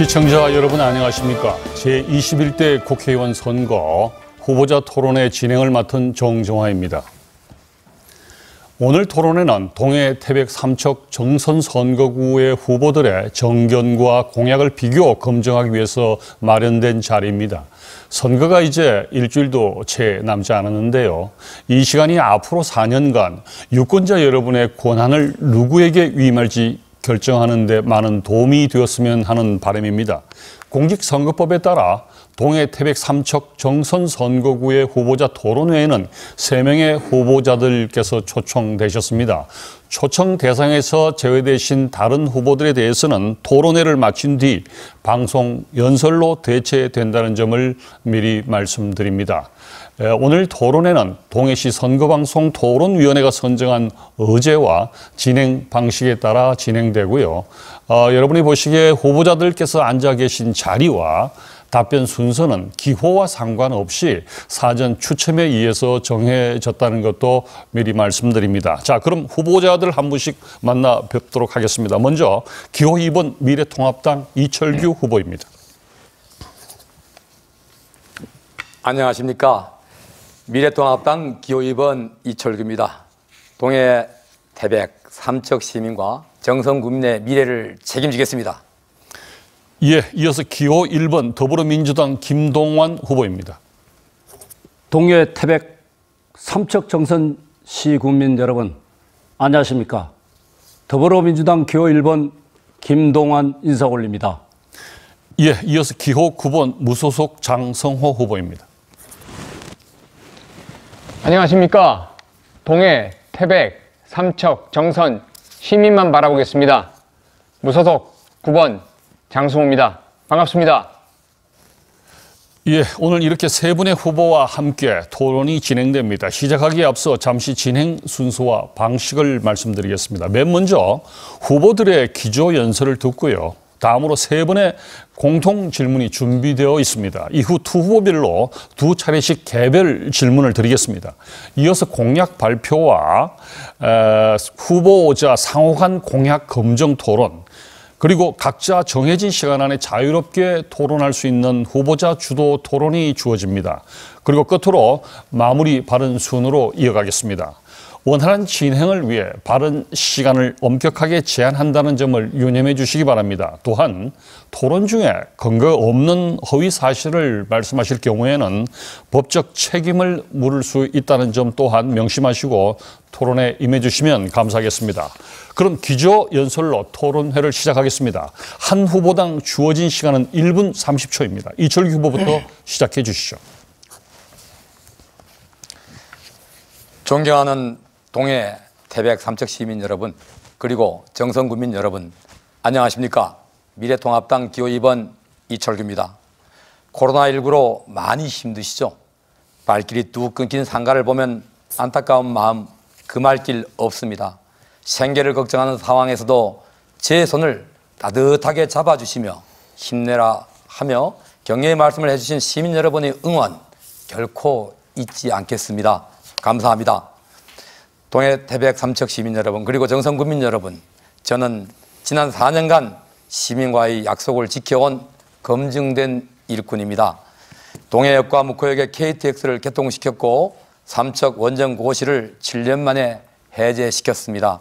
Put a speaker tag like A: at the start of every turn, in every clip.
A: 시청자 여러분 안녕하십니까? 제21대 국회의원 선거 후보자 토론회 진행을 맡은 정정화입니다. 오늘 토론회는 동해 태백 삼척 정선 선거구의 후보들의 정견과 공약을 비교 검증하기 위해서 마련된 자리입니다. 선거가 이제 일주일도 채 남지 않았는데요. 이 시간이 앞으로 4년간 유권자 여러분의 권한을 누구에게 위임할지 결정하는 데 많은 도움이 되었으면 하는 바람입니다. 공직선거법에 따라 동해 태백 삼척 정선 선거구의 후보자 토론회에는 3명의 후보자들께서 초청되셨습니다. 초청 대상에서 제외되신 다른 후보들에 대해서는 토론회를 마친 뒤 방송 연설로 대체된다는 점을 미리 말씀드립니다. 오늘 토론회는 동해시 선거방송 토론위원회가 선정한 의제와 진행 방식에 따라 진행되고요. 여러분이 보시기에 후보자들께서 앉아 계신 자리와 답변 순서는 기호와 상관없이 사전 추첨에 의해서 정해졌다는 것도 미리 말씀드립니다. 자, 그럼 후보자들 한 분씩 만나 뵙도록 하겠습니다. 먼저 기호 2번 미래통합당 이철규 후보입니다.
B: 안녕하십니까. 미래통합당 기호 2번 이철규입니다. 동해 태백 삼척 시민과 정선 구민의 미래를 책임지겠습니다.
A: 예, 이어서 기호 1번 더불어민주당 김동완 후보입니다.
C: 동해 태백 삼척 정선 시군민 여러분 안녕하십니까. 더불어민주당 기호 1번 김동완 인사 올립니다.
A: 예, 이어서 기호 9번 무소속 장성호 후보입니다.
D: 안녕하십니까. 동해 태백 삼척 정선 시민만 바라보겠습니다. 무소속 9번 장승호입니다. 반갑습니다.
A: 예, 오늘 이렇게 3분의 후보와 함께 토론이 진행됩니다. 시작하기에 앞서 잠시 진행 순서와 방식을 말씀드리겠습니다. 맨 먼저 후보들의 기조 연설을 듣고요. 다음으로 3분의 공통 질문이 준비되어 있습니다. 이후 두 후보별로 2차례씩 개별 질문을 드리겠습니다. 이어서 공약 발표와 후보자 상호 간 공약 검증 토론, 그리고 각자 정해진 시간 안에 자유롭게 토론할 수 있는 후보자 주도 토론이 주어집니다. 그리고 끝으로 마무리 발언 순으로 이어가겠습니다. 원활한 진행을 위해 발언 시간을 엄격하게 제한한다는 점을 유념해 주시기 바랍니다. 또한 토론 중에 근거 없는 허위 사실을 말씀하실 경우에는 법적 책임을 물을 수 있다는 점 또한 명심하시고 토론에 임해 주시면 감사하겠습니다. 그럼 기조 연설로 토론회를 시작하겠습니다. 한 후보당 주어진 시간은 1분 30초입니다. 이철규 후보부터 시작해 주시죠.
B: 존경하는 동해 태백 삼척 시민 여러분, 그리고 정선 구민 여러분, 안녕하십니까. 미래통합당 기호 2번 이철규입니다. 코로나19로 많이 힘드시죠? 발길이 뚝 끊긴 상가를 보면 안타까운 마음 금할 길 없습니다. 생계를 걱정하는 상황에서도 제 손을 따뜻하게 잡아주시며 힘내라 하며 격려의 말씀을 해주신 시민 여러분의 응원 결코 잊지 않겠습니다. 감사합니다. 동해 태백 삼척 시민 여러분, 그리고 정선 구민 여러분, 저는 지난 4년간 시민과의 약속을 지켜온 검증된 일꾼입니다. 동해역과 묵호역에 KTX를 개통시켰고 삼척 원전 고시를 7년 만에 해제시켰습니다.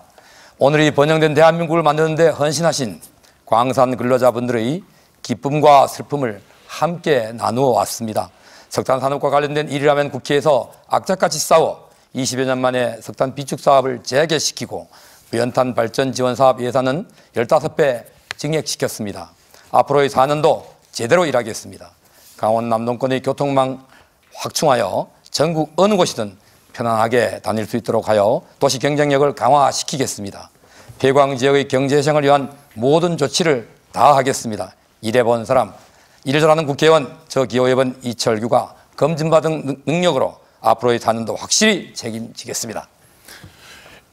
B: 오늘 이 번영된 대한민국을 만드는 데 헌신하신 광산 근로자분들의 기쁨과 슬픔을 함께 나누어 왔습니다. 석탄 산업과 관련된 일이라면 국회에서 악착같이 싸워 20여 년 만에 석탄 비축 사업을 재개시키고 연탄 발전 지원 사업 예산은 15배 증액시켰습니다. 앞으로의 4년도 제대로 일하겠습니다. 강원 남동권의 교통망 확충하여 전국 어느 곳이든 편안하게 다닐 수 있도록 하여 도시 경쟁력을 강화시키겠습니다. 폐광 지역의 경제성을 위한 모든 조치를 다 하겠습니다. 일해본 사람, 일을 잘하는 국회의원 저 기호 2번 이철규가 검증받은 능력으로 앞으로의 4년도 확실히 책임지겠습니다.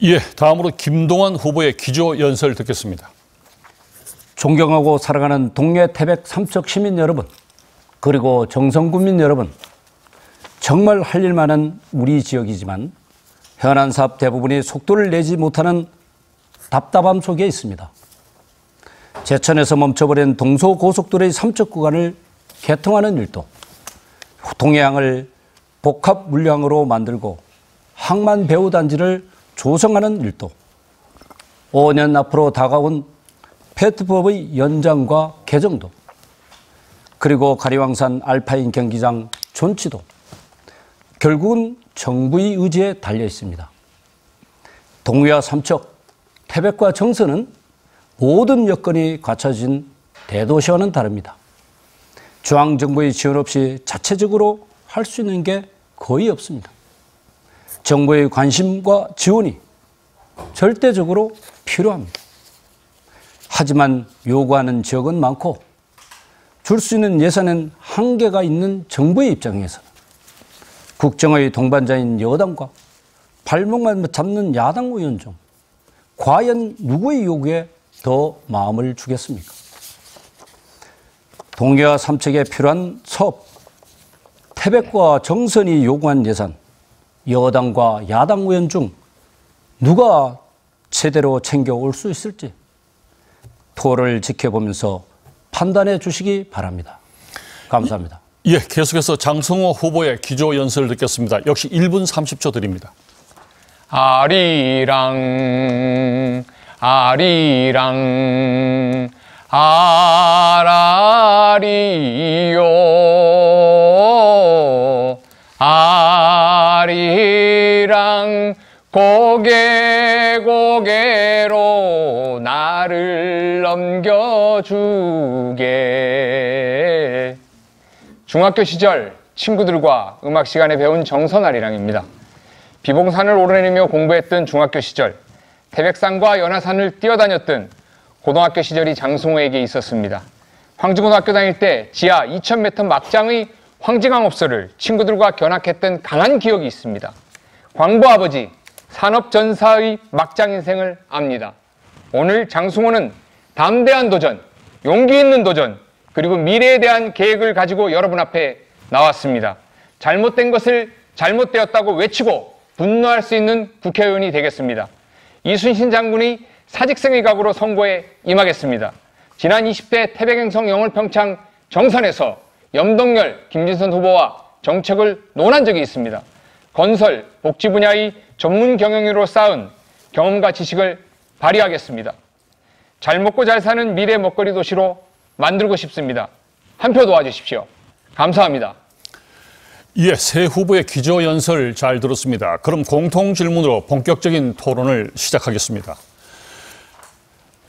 A: 예, 다음으로 김동완 후보의 기조 연설 듣겠습니다.
C: 존경하고 사랑하는 동해 태백 삼척 시민 여러분, 그리고 정선 구민 여러분, 정말 할 일 많은 우리 지역이지만 현안 사업 대부분이 속도를 내지 못하는 답답함 속에 있습니다. 제천에서 멈춰버린 동서고속도로의 3척 구간을 개통하는 일도, 동해항을 복합 물량으로 만들고 항만 배후 단지를 조성하는 일도, 5년 앞으로 다가온 페트법의 연장과 개정도, 그리고 가리왕산 알파인 경기장 존치도 결국은 정부의 의지에 달려 있습니다. 동해와 삼척, 태백과 정선은 모든 여건이 갖춰진 대도시와는 다릅니다. 중앙정부의 지원 없이 자체적으로 할 수 있는 게 거의 없습니다. 정부의 관심과 지원이 절대적으로 필요합니다. 하지만 요구하는 지역은 많고 줄 수 있는 예산엔 한계가 있는 정부의 입장에서는 국정의 동반자인 여당과 발목만 잡는 야당 의원 중 과연 누구의 요구에 더 마음을 주겠습니까? 동해와 삼척에 필요한 사업, 태백과 정선이 요구한 예산, 여당과 야당 의원 중 누가 제대로 챙겨올 수 있을지 토를 지켜보면서 판단해 주시기 바랍니다. 감사합니다.
A: 예, 계속해서 장성호 후보의 기조연설 듣겠습니다. 역시 1분 30초 드립니다.
D: 아리랑 아리랑 아라리요 아리랑 고개 고개로 나를 넘겨주게. 중학교 시절 친구들과 음악 시간에 배운 정선아리랑입니다. 비봉산을 오르내리며 공부했던 중학교 시절, 태백산과 연화산을 뛰어다녔던 고등학교 시절이 장승호에게 있었습니다. 황지고등학교 다닐 때 지하 2000m 막장의 황지강업소를 친구들과 견학했던 강한 기억이 있습니다. 광부 아버지, 산업전사의 막장 인생을 압니다. 오늘 장승호는 담대한 도전, 용기 있는 도전, 그리고 미래에 대한 계획을 가지고 여러분 앞에 나왔습니다. 잘못된 것을 잘못되었다고 외치고 분노할 수 있는 국회의원이 되겠습니다. 이순신 장군이 사직생의 각오로 선거에 임하겠습니다. 지난 20대 태백행성 영월평창 정선에서 염동열, 김진선 후보와 정책을 논한 적이 있습니다. 건설, 복지 분야의 전문 경영으로 쌓은 경험과 지식을 발휘하겠습니다. 잘 먹고 잘 사는 미래 먹거리 도시로 만들고 싶습니다. 한 표 도와주십시오. 감사합니다.
A: 예, 새 후보의 기조연설 잘 들었습니다. 그럼 공통질문으로 본격적인 토론을 시작하겠습니다.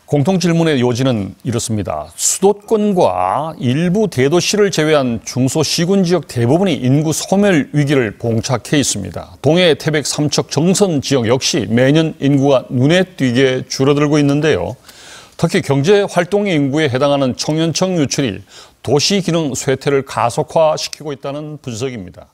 A: 공통질문의 요지는 이렇습니다. 수도권과 일부 대도시를 제외한 중소시군 지역 대부분이 인구 소멸 위기를 봉착해 있습니다. 동해, 태백, 삼척, 정선 지역 역시 매년 인구가 눈에 띄게 줄어들고 있는데요. 특히 경제활동의 인구에 해당하는 청년층 유출이 도시 기능 쇠퇴를 가속화시키고 있다는 분석입니다.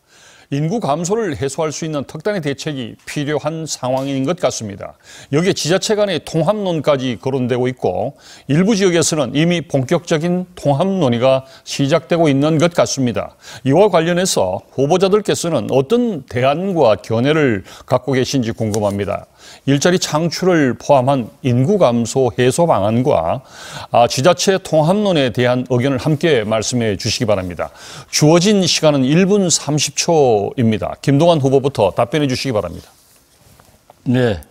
A: 인구 감소를 해소할 수 있는 특단의 대책이 필요한 상황인 것 같습니다. 여기에 지자체 간의 통합론까지 거론되고 있고 일부 지역에서는 이미 본격적인 통합 논의가 시작되고 있는 것 같습니다. 이와 관련해서 후보자들께서는 어떤 대안과 견해를 갖고 계신지 궁금합니다. 일자리 창출을 포함한 인구 감소 해소 방안과 지자체 통합론에 대한 의견을 함께 말씀해 주시기 바랍니다. 주어진 시간은 1분 30초입니다. 김동완 후보부터 답변해 주시기 바랍니다.
C: 네,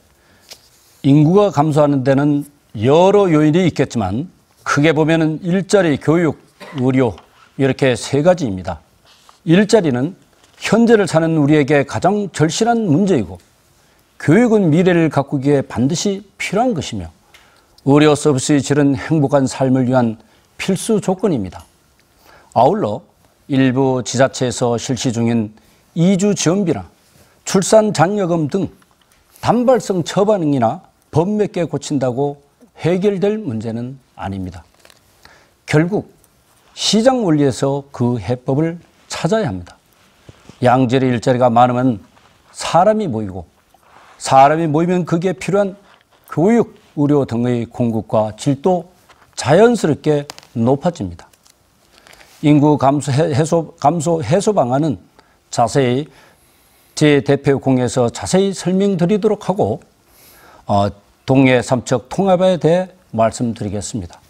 C: 인구가 감소하는 데는 여러 요인이 있겠지만 크게 보면은 일자리, 교육, 의료 이렇게 세 가지입니다. 일자리는 현재를 사는 우리에게 가장 절실한 문제이고 교육은 미래를 가꾸기에 반드시 필요한 것이며 의료 서비스의 질은 행복한 삶을 위한 필수 조건입니다. 아울러 일부 지자체에서 실시 중인 이주 지원비나 출산 잔여금 등 단발성 처방이나 법 몇 개 고친다고 해결될 문제는 아닙니다. 결국 시장 원리에서 그 해법을 찾아야 합니다. 양질의 일자리가 많으면 사람이 모이고 사람이 모이면 거기에 필요한 교육, 의료 등의 공급과 질도 자연스럽게 높아집니다. 인구 감소 해소 방안은 자세히 제 대표 공에서 자세히 설명드리도록 하고 동해 삼척 통합에 대해 말씀드리겠습니다.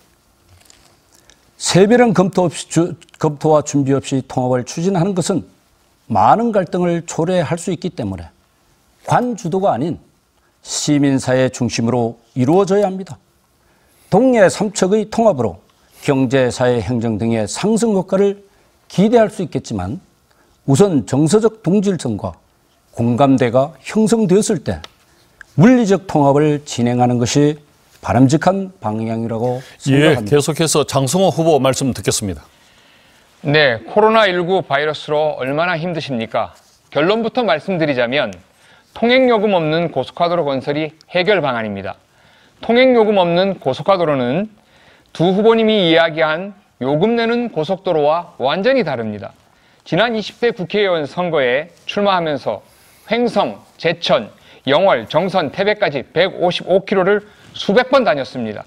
C: 세밀한 검토와 준비 없이 통합을 추진하는 것은 많은 갈등을 초래할 수 있기 때문에 관주도가 아닌 시민사회 중심으로 이루어져야 합니다. 동해 삼척의 통합으로 경제, 사회, 행정 등의 상승 효과를 기대할 수 있겠지만 우선 정서적 동질성과 공감대가 형성되었을 때 물리적 통합을 진행하는 것이 바람직한 방향이라고 생각합니다.
A: 계속해서 장성호 후보 말씀 듣겠습니다.
D: 네, 코로나19 바이러스로 얼마나 힘드십니까? 결론부터 말씀드리자면 통행요금 없는 고속화도로 건설이 해결 방안입니다. 통행요금 없는 고속화도로는 두 후보님이 이야기한 요금 내는 고속도로와 완전히 다릅니다. 지난 20대 국회의원 선거에 출마하면서 횡성, 제천, 영월, 정선, 태백까지 155km를 수백 번 다녔습니다.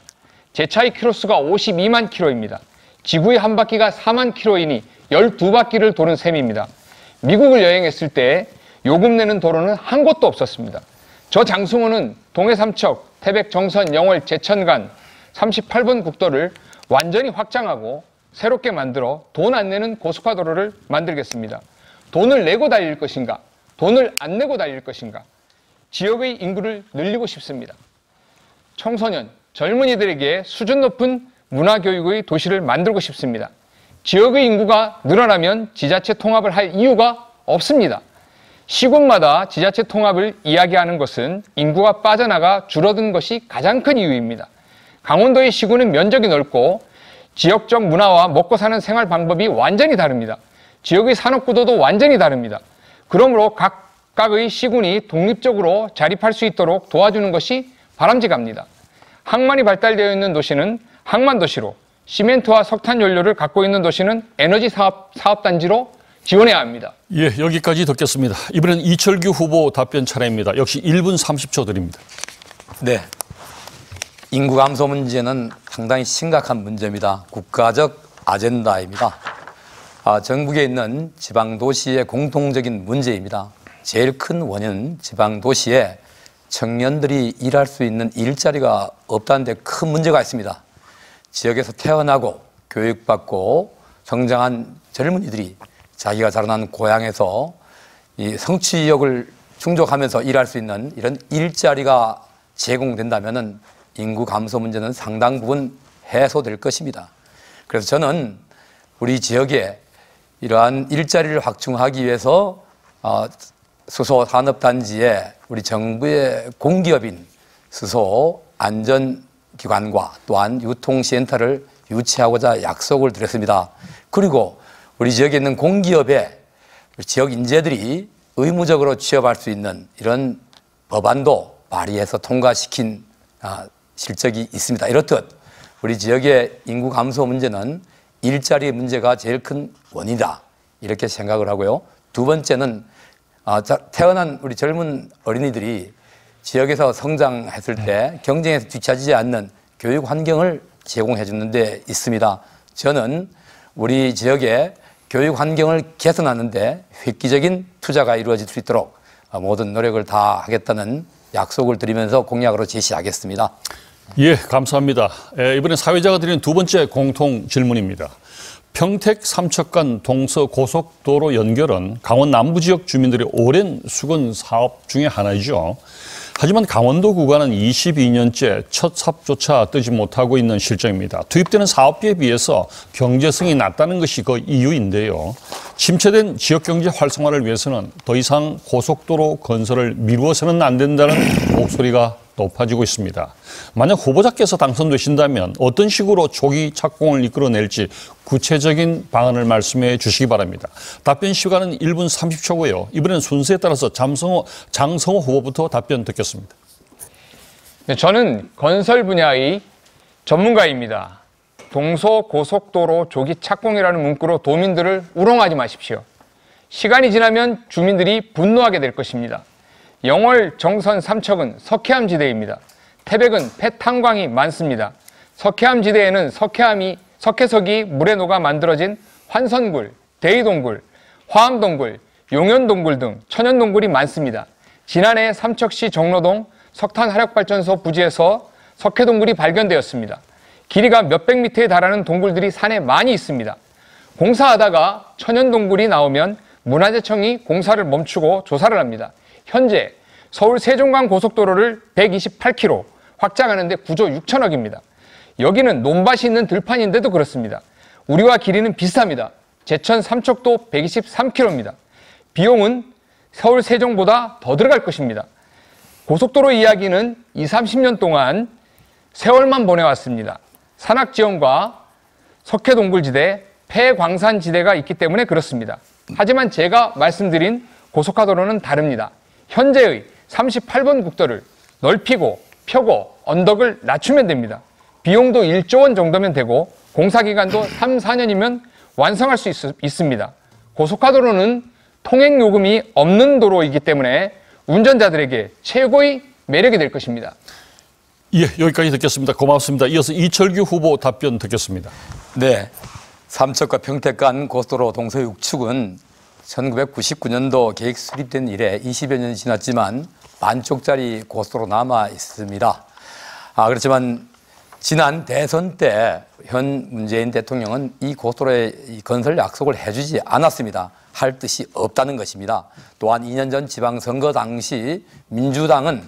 D: 제 차의 키로수가 52만 킬로입니다. 지구의 한 바퀴가 4만 킬로이니 12바퀴를 도는 셈입니다. 미국을 여행했을 때 요금 내는 도로는 한 곳도 없었습니다. 저 장승호는 동해 삼척, 태백, 정선, 영월, 제천 간 38번 국도를 완전히 확장하고 새롭게 만들어 돈 안 내는 고속화도로를 만들겠습니다. 돈을 내고 달릴 것인가? 돈을 안 내고 달릴 것인가? 지역의 인구를 늘리고 싶습니다. 청소년, 젊은이들에게 수준 높은 문화교육의 도시를 만들고 싶습니다. 지역의 인구가 늘어나면 지자체 통합을 할 이유가 없습니다. 시군마다 지자체 통합을 이야기하는 것은 인구가 빠져나가 줄어든 것이 가장 큰 이유입니다. 강원도의 시군은 면적이 넓고 지역적 문화와 먹고 사는 생활 방법이 완전히 다릅니다. 지역의 산업구도도 완전히 다릅니다. 그러므로 각각의 시군이 독립적으로 자립할 수 있도록 도와주는 것이 바람직합니다. 항만이 발달되어 있는 도시는 항만도시로, 시멘트와 석탄 연료를 갖고 있는 도시는 에너지 사업단지로 지원해야 합니다.
A: 예, 여기까지 듣겠습니다. 이번엔 이철규 후보 답변 차례입니다. 역시 1분 30초 드립니다.
B: 네. 인구 감소 문제는 상당히 심각한 문제입니다. 국가적 아젠다입니다. 전국에 있는 지방도시의 공통적인 문제입니다. 제일 큰 원인은 지방도시에 청년들이 일할 수 있는 일자리가 없다는 데 큰 문제가 있습니다. 지역에서 태어나고 교육받고 성장한 젊은이들이 자기가 자라난 고향에서 이 성취욕을 충족하면서 일할 수 있는 이런 일자리가 제공된다면 인구 감소 문제는 상당 부분 해소될 것입니다. 그래서 저는 우리 지역에 이러한 일자리를 확충하기 위해서 수소산업단지에 우리 정부의 공기업인 수소안전기관과 또한 유통센터를 유치하고자 약속을 드렸습니다. 그리고 우리 지역에 있는 공기업에 지역 인재들이 의무적으로 취업할 수 있는 이런 법안도 발의해서 통과시킨 실적이 있습니다. 이렇듯 우리 지역의 인구 감소 문제는 일자리 문제가 제일 큰 원인이다, 이렇게 생각을 하고요. 두 번째는 태어난 우리 젊은 어린이들이 지역에서 성장했을 때 경쟁에서 뒤처지지 않는 교육 환경을 제공해 주는 데 있습니다. 저는 우리 지역의 교육 환경을 개선하는 데 획기적인 투자가 이루어질 수 있도록 모든 노력을 다하겠다는 약속을 드리면서 공약으로 제시하겠습니다.
A: 예, 감사합니다. 이번에 사회자가 드리는 두 번째 공통 질문입니다. 평택 삼척 간 동서고속도로 연결은 강원 남부 지역 주민들의 오랜 수건 사업 중에 하나이죠. 하지만 강원도 구간은 22년째 첫 삽조차 뜨지 못하고 있는 실정입니다. 투입되는 사업비에 비해서 경제성이 낮다는 것이 그 이유인데요. 침체된 지역경제 활성화를 위해서는 더 이상 고속도로 건설을 미루어서는 안 된다는 목소리가 높아지고 있습니다. 만약 후보자께서 당선되신다면 어떤 식으로 조기 착공을 이끌어낼지 구체적인 방안을 말씀해 주시기 바랍니다. 답변 시간은 1분 30초고요. 이번엔 순서에 따라서 장성호 후보부터 답변 듣겠습니다.
D: 네, 저는 건설 분야의 전문가입니다. 동서고속도로 조기 착공이라는 문구로 도민들을 우롱하지 마십시오. 시간이 지나면 주민들이 분노하게 될 것입니다. 영월, 정선, 삼척은 석회암 지대입니다. 태백은 폐탄광이 많습니다. 석회암 지대에는 석회석이 물에 녹아 만들어진 환선굴, 대이동굴, 화암동굴, 용연동굴 등 천연동굴이 많습니다. 지난해 삼척시 정로동 석탄화력발전소 부지에서 석회동굴이 발견되었습니다. 길이가 몇백 미터에 달하는 동굴들이 산에 많이 있습니다. 공사하다가 천연 동굴이 나오면 문화재청이 공사를 멈추고 조사를 합니다. 현재 서울 세종간 고속도로를 128km 확장하는데 구조 6천억입니다. 여기는 논밭이 있는 들판인데도 그렇습니다. 우리와 길이는 비슷합니다. 제천 삼척도 123km입니다. 비용은 서울 세종보다 더 들어갈 것입니다. 고속도로 이야기는 20-30년 동안 세월만 보내왔습니다. 산악지형과 석회동굴지대, 폐광산지대가 있기 때문에 그렇습니다. 하지만 제가 말씀드린 고속화도로는 다릅니다. 현재의 38번 국도를 넓히고 펴고 언덕을 낮추면 됩니다. 비용도 1조 원 정도면 되고 공사기간도 3-4년이면 완성할 수 있습니다. 고속화도로는 통행요금이 없는 도로이기 때문에 운전자들에게 최고의 매력이 될 것입니다.
A: 예, 여기까지 듣겠습니다. 고맙습니다. 이어서 이철규 후보 답변 듣겠습니다.
B: 네, 삼척과 평택 간 고속도로 동서육축은 1999년도 계획 수립된 이래 20여 년이 지났지만 반쪽짜리 고속도로 남아 있습니다. 그렇지만 지난 대선 때 현 문재인 대통령은 이 고속도로의 건설 약속을 해주지 않았습니다. 할 뜻이 없다는 것입니다. 또한 2년 전 지방선거 당시 민주당은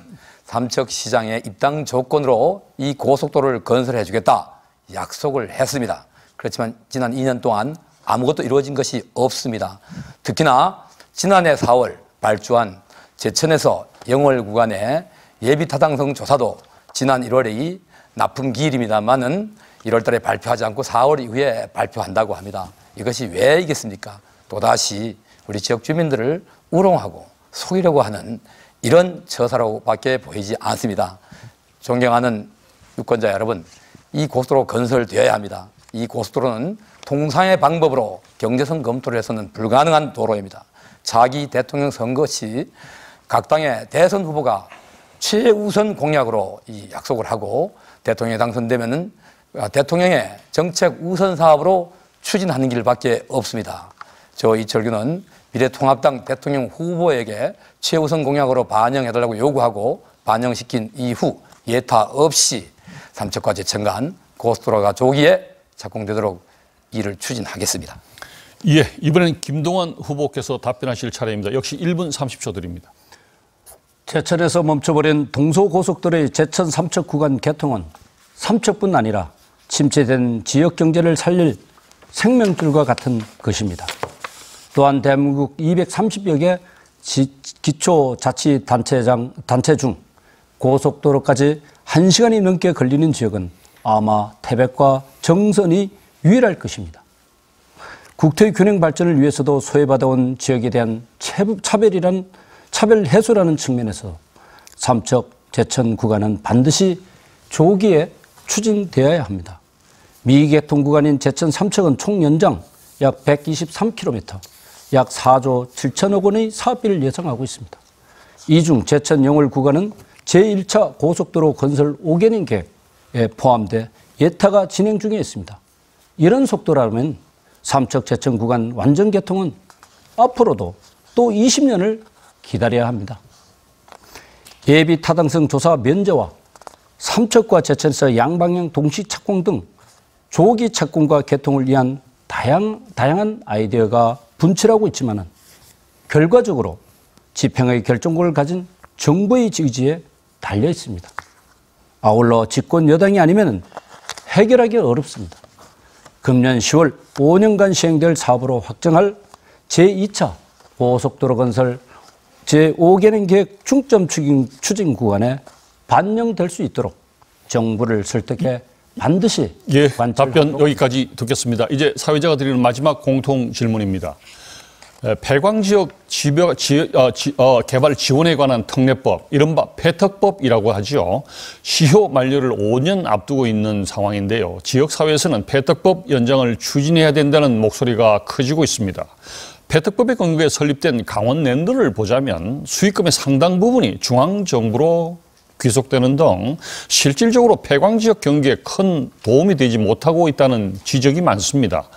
B: 삼척시장의 입당 조건으로 이 고속도로를 건설해 주겠다 약속을 했습니다. 그렇지만 지난 2년 동안 아무것도 이루어진 것이 없습니다. 특히나 지난해 4월 발주한 제천에서 영월 구간의 예비타당성 조사도 지난 1월이 납품기일입니다만은 1월 달에 발표하지 않고 4월 이후에 발표한다고 합니다. 이것이 왜이겠습니까? 또다시 우리 지역 주민들을 우롱하고 속이려고 하는 이런 처사로밖에 보이지 않습니다. 존경하는 유권자 여러분, 이 고속도로 건설되어야 합니다. 이 고속도로는 통상의 방법으로 경제성 검토를 해서는 불가능한 도로입니다. 차기 대통령 선거 시 각 당의 대선 후보가 최우선 공약으로 이 약속을 하고 대통령에 당선되면은 대통령의 정책 우선 사업으로 추진하는 길밖에 없습니다. 저 이철규는 미래통합당 대통령 후보에게 최우선 공약으로 반영해달라고 요구하고 반영시킨 이후 예타 없이 삼척과 제천 간 고속도로가 조기에 착공되도록 일을 추진하겠습니다.
A: 예, 이번엔 김동완 후보께서 답변하실 차례입니다. 역시 1분 30초 드립니다.
C: 제천에서 멈춰버린 동서고속도로의 제천 삼척 구간 개통은 삼척뿐 아니라 침체된 지역 경제를 살릴 생명줄과 같은 것입니다. 또한 대한민국 230여 개 기초자치단체 중 고속도로까지 1시간이 넘게 걸리는 지역은 아마 태백과 정선이 유일할 것입니다. 국토의 균형 발전을 위해서도 소외받아온 지역에 대한 차별 해소라는 측면에서 삼척, 제천 구간은 반드시 조기에 추진되어야 합니다. 미개통 구간인 제천 삼척은 총 연장 약 123km, 약 4조 7천억 원의 사업비를 예상하고 있습니다. 이 중 제천 영월 구간은 제1차 고속도로 건설 5개년 계획에 포함돼 예타가 진행 중에 있습니다. 이런 속도라면 삼척 제천 구간 완전 개통은 앞으로도 또 20년을 기다려야 합니다. 예비 타당성 조사 면제와 삼척과 제천에서 양방향 동시 착공 등 조기 착공과 개통을 위한 다양한 아이디어가 분출하고 있지만 결과적으로 집행의 결정권을 가진 정부의 의지에 달려 있습니다. 아울러 집권 여당이 아니면 해결하기 어렵습니다. 금년 10월 5년간 시행될 사업으로 확정할 제2차 고속도로 건설 제5개년 계획 중점 추진 구간에 반영될 수 있도록 정부를 설득해 반드시
A: 답변 여기까지 듣겠습니다. 이제 사회자가 드리는 마지막 공통 질문입니다. 폐광지역 개발 지원에 관한 특례법, 이른바 폐특법이라고 하죠. 시효 만료를 5년 앞두고 있는 상황인데요. 지역사회에서는 폐특법 연장을 추진해야 된다는 목소리가 커지고 있습니다. 폐특법에 근거해 설립된 강원랜드를 보자면 수익금의 상당 부분이 중앙정부로 귀속되는 등 실질적으로 폐광지역 경기에 큰 도움이 되지 못하고 있다는 지적이 많습니다.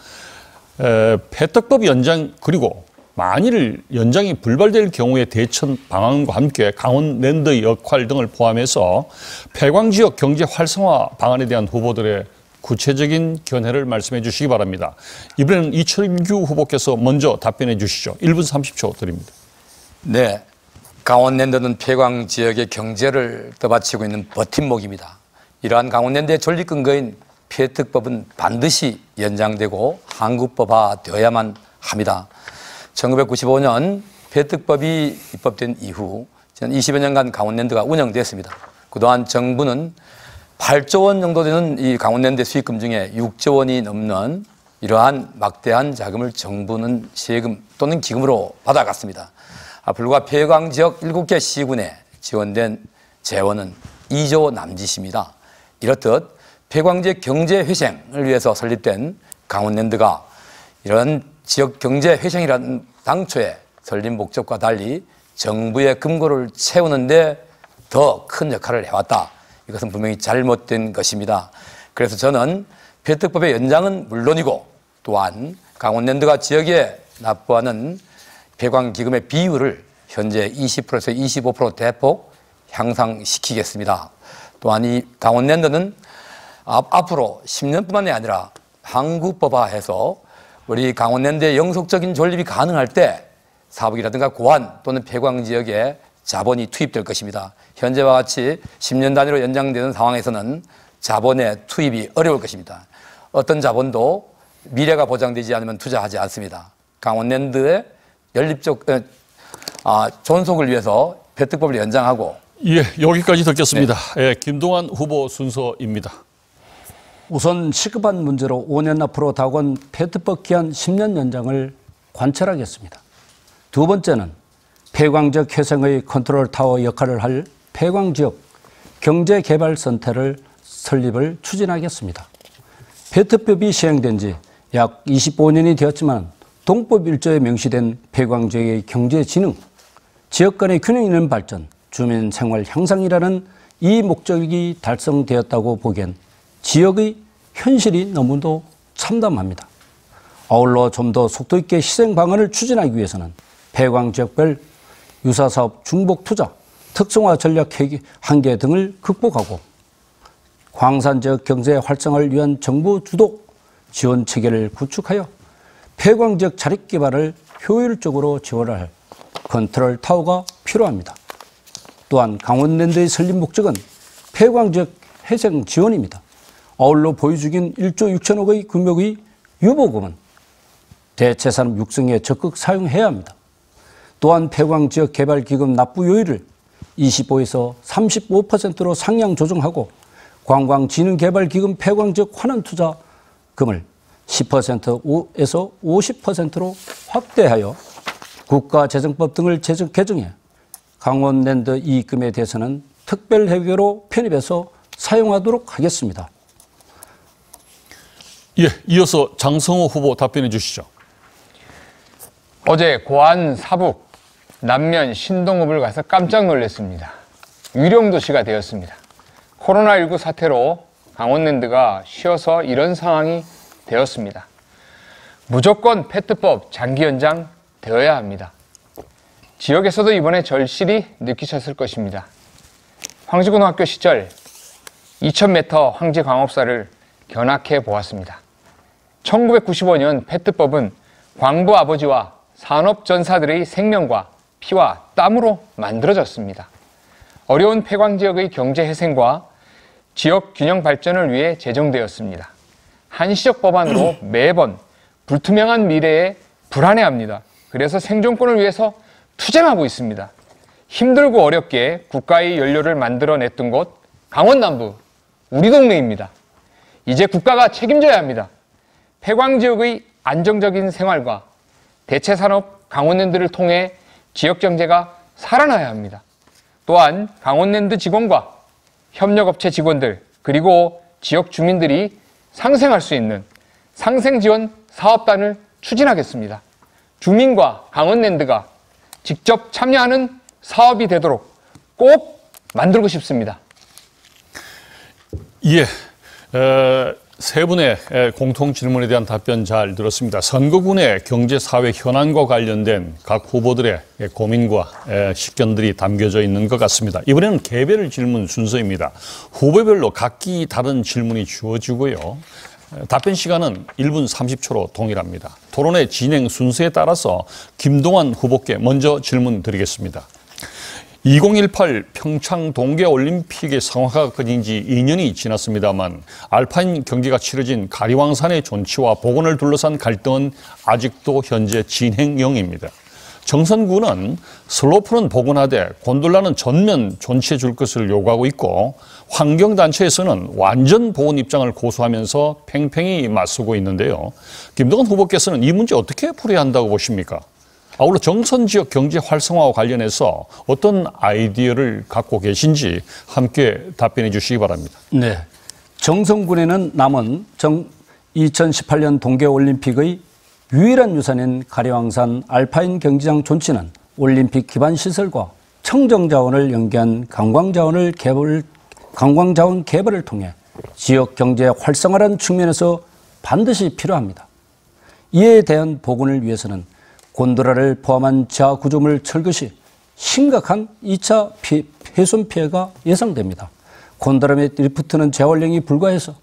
A: 폐특법 연장 그리고 만일 연장이 불발될 경우의 대처 방안과 함께 강원랜드의 역할 등을 포함해서 폐광지역 경제 활성화 방안에 대한 후보들의 구체적인 견해를 말씀해 주시기 바랍니다. 이번에는 이철규 후보께서 먼저 답변해 주시죠. 1분 30초 드립니다.
B: 네, 강원랜드는 폐광 지역의 경제를 떠받치고 있는 버팀목입니다. 이러한 강원랜드의 존립 근거인 폐특법은 반드시 연장되고 한국법화되어야만 합니다. 1995년 폐특법이 입법된 이후 20여 년간 강원랜드가 운영됐습니다. 그동안 정부는 8조 원 정도 되는 이 강원랜드 수익금 중에 6조 원이 넘는 이러한 막대한 자금을 정부는 세금 또는 기금으로 받아갔습니다. 불과 폐광 지역 7개 시군에 지원된 재원은 2조 남짓입니다. 이렇듯 폐광 지역 경제 회생을 위해서 설립된 강원랜드가 이런 지역 경제 회생이라는 당초의 설립 목적과 달리 정부의 금고를 채우는데 더 큰 역할을 해왔다. 이것은 분명히 잘못된 것입니다. 그래서 저는 폐특법의 연장은 물론이고 또한 강원랜드가 지역에 납부하는 폐광기금의 비율을 현재 20%에서 25% 대폭 향상시키겠습니다. 또한 이 강원랜드는 앞으로 10년뿐만이 아니라 한국법화해서 우리 강원랜드의 영속적인 존립이 가능할 때 사북이라든가 고안 또는 폐광 지역에 자본이 투입될 것입니다. 현재와 같이 10년 단위로 연장되는 상황에서는 자본의 투입이 어려울 것입니다. 어떤 자본도 미래가 보장되지 않으면 투자하지 않습니다. 강원랜드의 연립적 존속을 위해서 폐특법을 연장하고
A: 예, 여기까지 듣겠습니다. 네. 예, 김동완 후보 순서입니다.
C: 우선 시급한 문제로 5년 앞으로 다가온 폐특법 기한 10년 연장을 관철하겠습니다. 두 번째는 폐광지역 회생의 컨트롤 타워 역할을 할 폐광지역 경제개발센터를 설립을 추진하겠습니다. 폐특법이 시행된 지 약 25년이 되었지만 동법 1조에 명시된 폐광지역의 경제진흥, 지역 간의 균형 있는 발전, 주민 생활 향상이라는 이 목적이 달성되었다고 보기엔 지역의 현실이 너무도 참담합니다. 아울러 좀 더 속도 있게 희생 방안을 추진하기 위해서는 폐광 지역별 유사사업 중복 투자, 특성화 전략 한계 등을 극복하고 광산 지역 경제 활성화를 위한 정부 주도 지원 체계를 구축하여 폐광 지역 자립 개발을 효율적으로 지원을 할 컨트롤 타워가 필요합니다. 또한 강원랜드의 설립 목적은 폐광 지역 회생 지원입니다. 아울러 보유 중인 1조 6천억의 금액의 유보금은 대체산업 육성에 적극 사용해야 합니다. 또한 폐광 지역 개발 기금 납부요율을 25에서 35%로 상향 조정하고 관광진흥개발기금 폐광 지역 환원 투자금을 10%에서 50%로 확대하여 국가재정법 등을 개정해 강원랜드 이익금에 대해서는 특별회계로 편입해서 사용하도록 하겠습니다.
A: 예, 이어서 장성호 후보 답변해 주시죠.
D: 어제 고안, 사북, 남면, 신동읍을 가서 깜짝 놀랐습니다. 유령도시가 되었습니다. 코로나19 사태로 강원랜드가 쉬어서 이런 상황이 되었습니다. 무조건 폐특법 장기 연장 되어야 합니다. 지역에서도 이번에 절실히 느끼셨을 것입니다. 황지고등학교 시절 2000m 황지 광업사를 견학해 보았습니다. 1995년 폐특법은 광부 아버지와 산업전사들의 생명과 피와 땀으로 만들어졌습니다. 어려운 폐광지역의 경제회생과 지역 균형 발전을 위해 제정되었습니다. 한시적 법안으로 매번 불투명한 미래에 불안해합니다. 그래서 생존권을 위해서 투쟁하고 있습니다. 힘들고 어렵게 국가의 연료를 만들어냈던 곳 강원남부, 우리 동네입니다. 이제 국가가 책임져야 합니다. 폐광지역의 안정적인 생활과 대체산업 강원랜드를 통해 지역경제가 살아나야 합니다. 또한 강원랜드 직원과 협력업체 직원들 그리고 지역 주민들이 상생할 수 있는 상생지원 사업단을 추진하겠습니다. 주민과 강원랜드가 직접 참여하는 사업이 되도록 꼭 만들고 싶습니다.
A: 예, 세 분의 공통 질문에 대한 답변 잘 들었습니다. 선거군의 경제, 사회 현안과 관련된 각 후보들의 고민과 식견들이 담겨져 있는 것 같습니다. 이번에는 개별 질문 순서입니다. 후보별로 각기 다른 질문이 주어지고요. 답변 시간은 1분 30초로 동일합니다. 토론의 진행 순서에 따라서 김동완 후보께 먼저 질문 드리겠습니다. 2018 평창 동계올림픽의 성화가 꺼진 지 2년이 지났습니다만 알파인 경기가 치러진 가리왕산의 존치와 복원을 둘러싼 갈등은 아직도 현재 진행형입니다. 정선군은 슬로프는 복원하되 곤돌라는 전면 존치해 줄 것을 요구하고 있고 환경단체에서는 완전 복원 입장을 고수하면서 팽팽히 맞서고 있는데요. 김동완 후보께서는 이 문제 어떻게 풀어야 한다고 보십니까? 아울러 정선 지역 경제 활성화와 관련해서 어떤 아이디어를 갖고 계신지 함께 답변해 주시기 바랍니다.
C: 네. 정선군에는 남은 2018년 동계올림픽의 유일한 유산인 가리왕산 알파인 경기장 존치는 올림픽 기반 시설과 청정자원을 연계한 관광자원 개발을 통해 지역 경제 활성화라는 측면에서 반드시 필요합니다. 이에 대한 복원을 위해서는 곤도라를 포함한 지하 구조물 철거 시 심각한 2차 훼손 피해가 예상됩니다. 곤도라 및 리프트는 재활용이 불가해서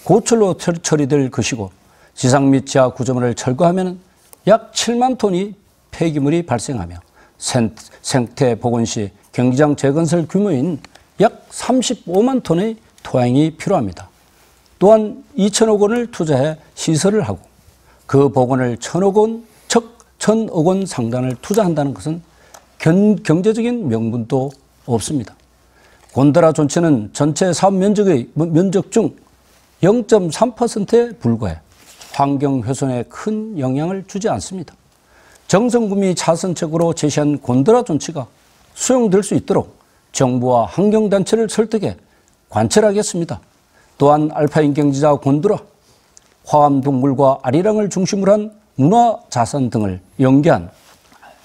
C: 고철로 처리될 것이고 지상 및 지하 구조물을 철거하면 약 7만 톤의 폐기물이 발생하며 생태 복원 시 경기장 재건설 규모인 약 35만 톤의 토양이 필요합니다. 또한 2천억 원을 투자해 시설을 하고 그 복원을 1,000억 원 상당을 투자한다는 것은 경제적인 명분도 없습니다. 곤도라 존치는 전체 사업 면적 중 0.3%에 불과해 환경 훼손에 큰 영향을 주지 않습니다. 정선군이 차선책으로 제시한 곤도라 존치가 수용될 수 있도록 정부와 환경단체를 설득해 관철하겠습니다. 또한 알파인 경지자 곤도라, 화암동물과 아리랑을 중심으로 한 문화자산 등을 연계한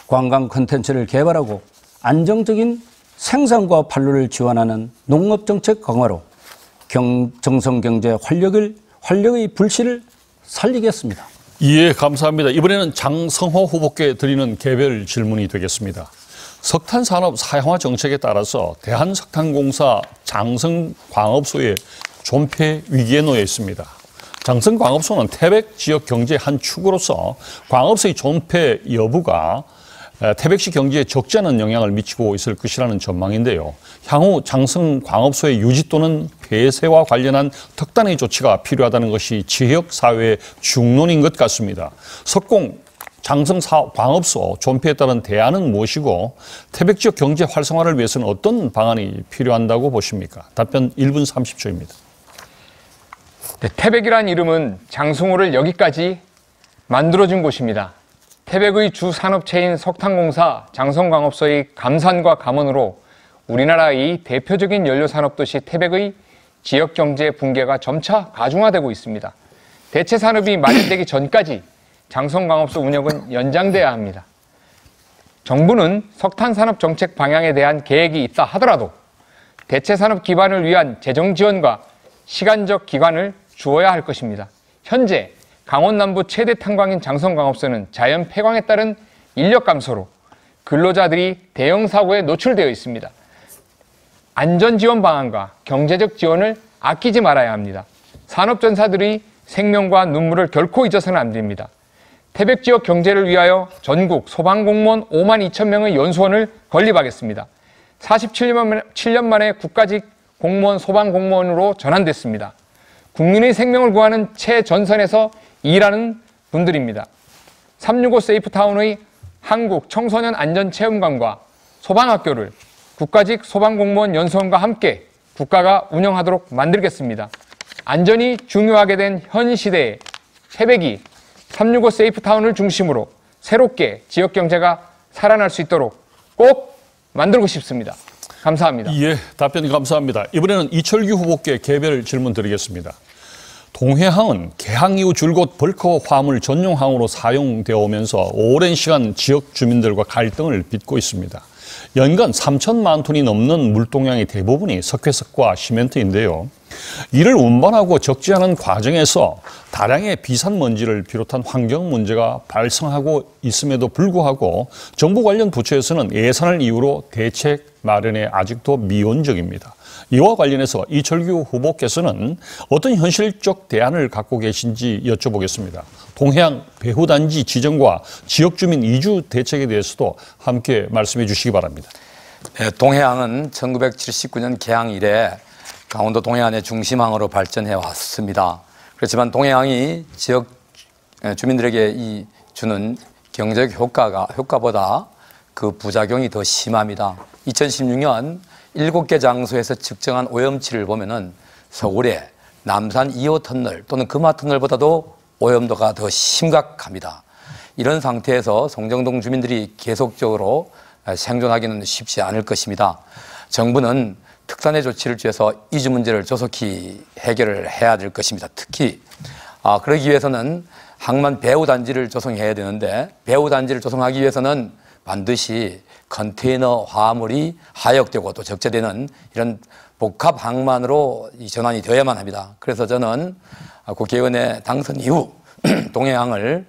C: 관광 콘텐츠를 개발하고 안정적인 생산과 판로를 지원하는 농업정책 강화로 정선경제 활력의 불씨를 살리겠습니다.
A: 예, 감사합니다. 이번에는 장성호 후보께 드리는 개별 질문이 되겠습니다. 석탄산업 사양화 정책에 따라서 대한석탄공사 장성광업소의 존폐 위기에 놓여 있습니다. 장성광업소는 태백 지역 경제의 한 축으로서 광업소의 존폐 여부가 태백시 경제에 적지 않은 영향을 미치고 있을 것이라는 전망인데요. 향후 장성광업소의 유지 또는 폐쇄와 관련한 특단의 조치가 필요하다는 것이 지역사회의 중론인 것 같습니다. 석공 장성광업소 존폐에 따른 대안은 무엇이고 태백 지역 경제 활성화를 위해서는 어떤 방안이 필요한다고 보십니까? 답변 1분 30초입니다.
D: 네, 태백이란 이름은 장성호를 여기까지 만들어준 곳입니다. 태백의 주 산업체인 석탄공사 장성광업소의 감산과 감원으로 우리나라의 대표적인 연료산업도시 태백의 지역경제 붕괴가 점차 가중화되고 있습니다. 대체 산업이 마련되기 전까지 장성광업소 운영은 연장돼야 합니다. 정부는 석탄산업 정책 방향에 대한 계획이 있다 하더라도 대체 산업 기반을 위한 재정 지원과 시간적 기간을 주어야 할 것입니다. 현재 강원 남부 최대 탄광인 장성광업소는 자연 폐광에 따른 인력 감소로 근로자들이 대형 사고에 노출되어 있습니다. 안전 지원 방안과 경제적 지원을 아끼지 말아야 합니다. 산업전사들의 생명과 눈물을 결코 잊어서는 안 됩니다. 태백 지역 경제를 위하여 전국 소방공무원 5만 2천 명의 연수원을 건립하겠습니다. 47년 만에 국가직 공무원 소방공무원으로 전환됐습니다. 국민의 생명을 구하는 최전선에서 일하는 분들입니다. 365 세이프타운의 한국 청소년 안전체험관과 소방학교를 국가직 소방공무원 연수원과 함께 국가가 운영하도록 만들겠습니다. 안전이 중요하게 된 현 시대에 태백이 365 세이프타운을 중심으로 새롭게 지역경제가 살아날 수 있도록 꼭 만들고 싶습니다. 감사합니다.
A: 예, 답변 감사합니다. 이번에는 이철규 후보께 개별 질문 드리겠습니다. 동해항은 개항 이후 줄곧 벌커 화물 전용항으로 사용되어 오면서 오랜 시간 지역 주민들과 갈등을 빚고 있습니다. 연간 3천만 톤이 넘는 물동량의 대부분이 석회석과 시멘트인데요. 이를 운반하고 적지 않은 과정에서 다량의 비산먼지를 비롯한 환경 문제가 발생하고 있음에도 불구하고 정부 관련 부처에서는 예산을 이유로 대책 마련에 아직도 미온적입니다. 이와 관련해서 이철규 후보께서는 어떤 현실적 대안을 갖고 계신지 여쭤보겠습니다. 동해안 배후단지 지정과 지역주민 이주 대책에 대해서도 함께 말씀해 주시기 바랍니다.
B: 동해항은 1979년 개항 이래 강원도 동해안의 중심항으로 발전해 왔습니다. 그렇지만 동해항이 지역 주민들에게 주는 경제적 효과보다 그 부작용이 더 심합니다. 2016년 7개 장소에서 측정한 오염치를 보면은 서울의 남산 2호 터널 또는 금화 터널보다도 오염도가 더 심각합니다. 이런 상태에서 송정동 주민들이 계속적으로 생존하기는 쉽지 않을 것입니다. 정부는 특단의 조치를 취해서 이주 문제를 조속히 해결을 해야 될 것입니다. 특히 그러기 위해서는 항만 배후단지를 조성해야 되는데 배후단지를 조성하기 위해서는 반드시 컨테이너 화물이 하역되고 또 적재되는 이런 복합 항만으로 전환이 되어야만 합니다. 그래서 저는 국회의원의 당선 이후 동해항을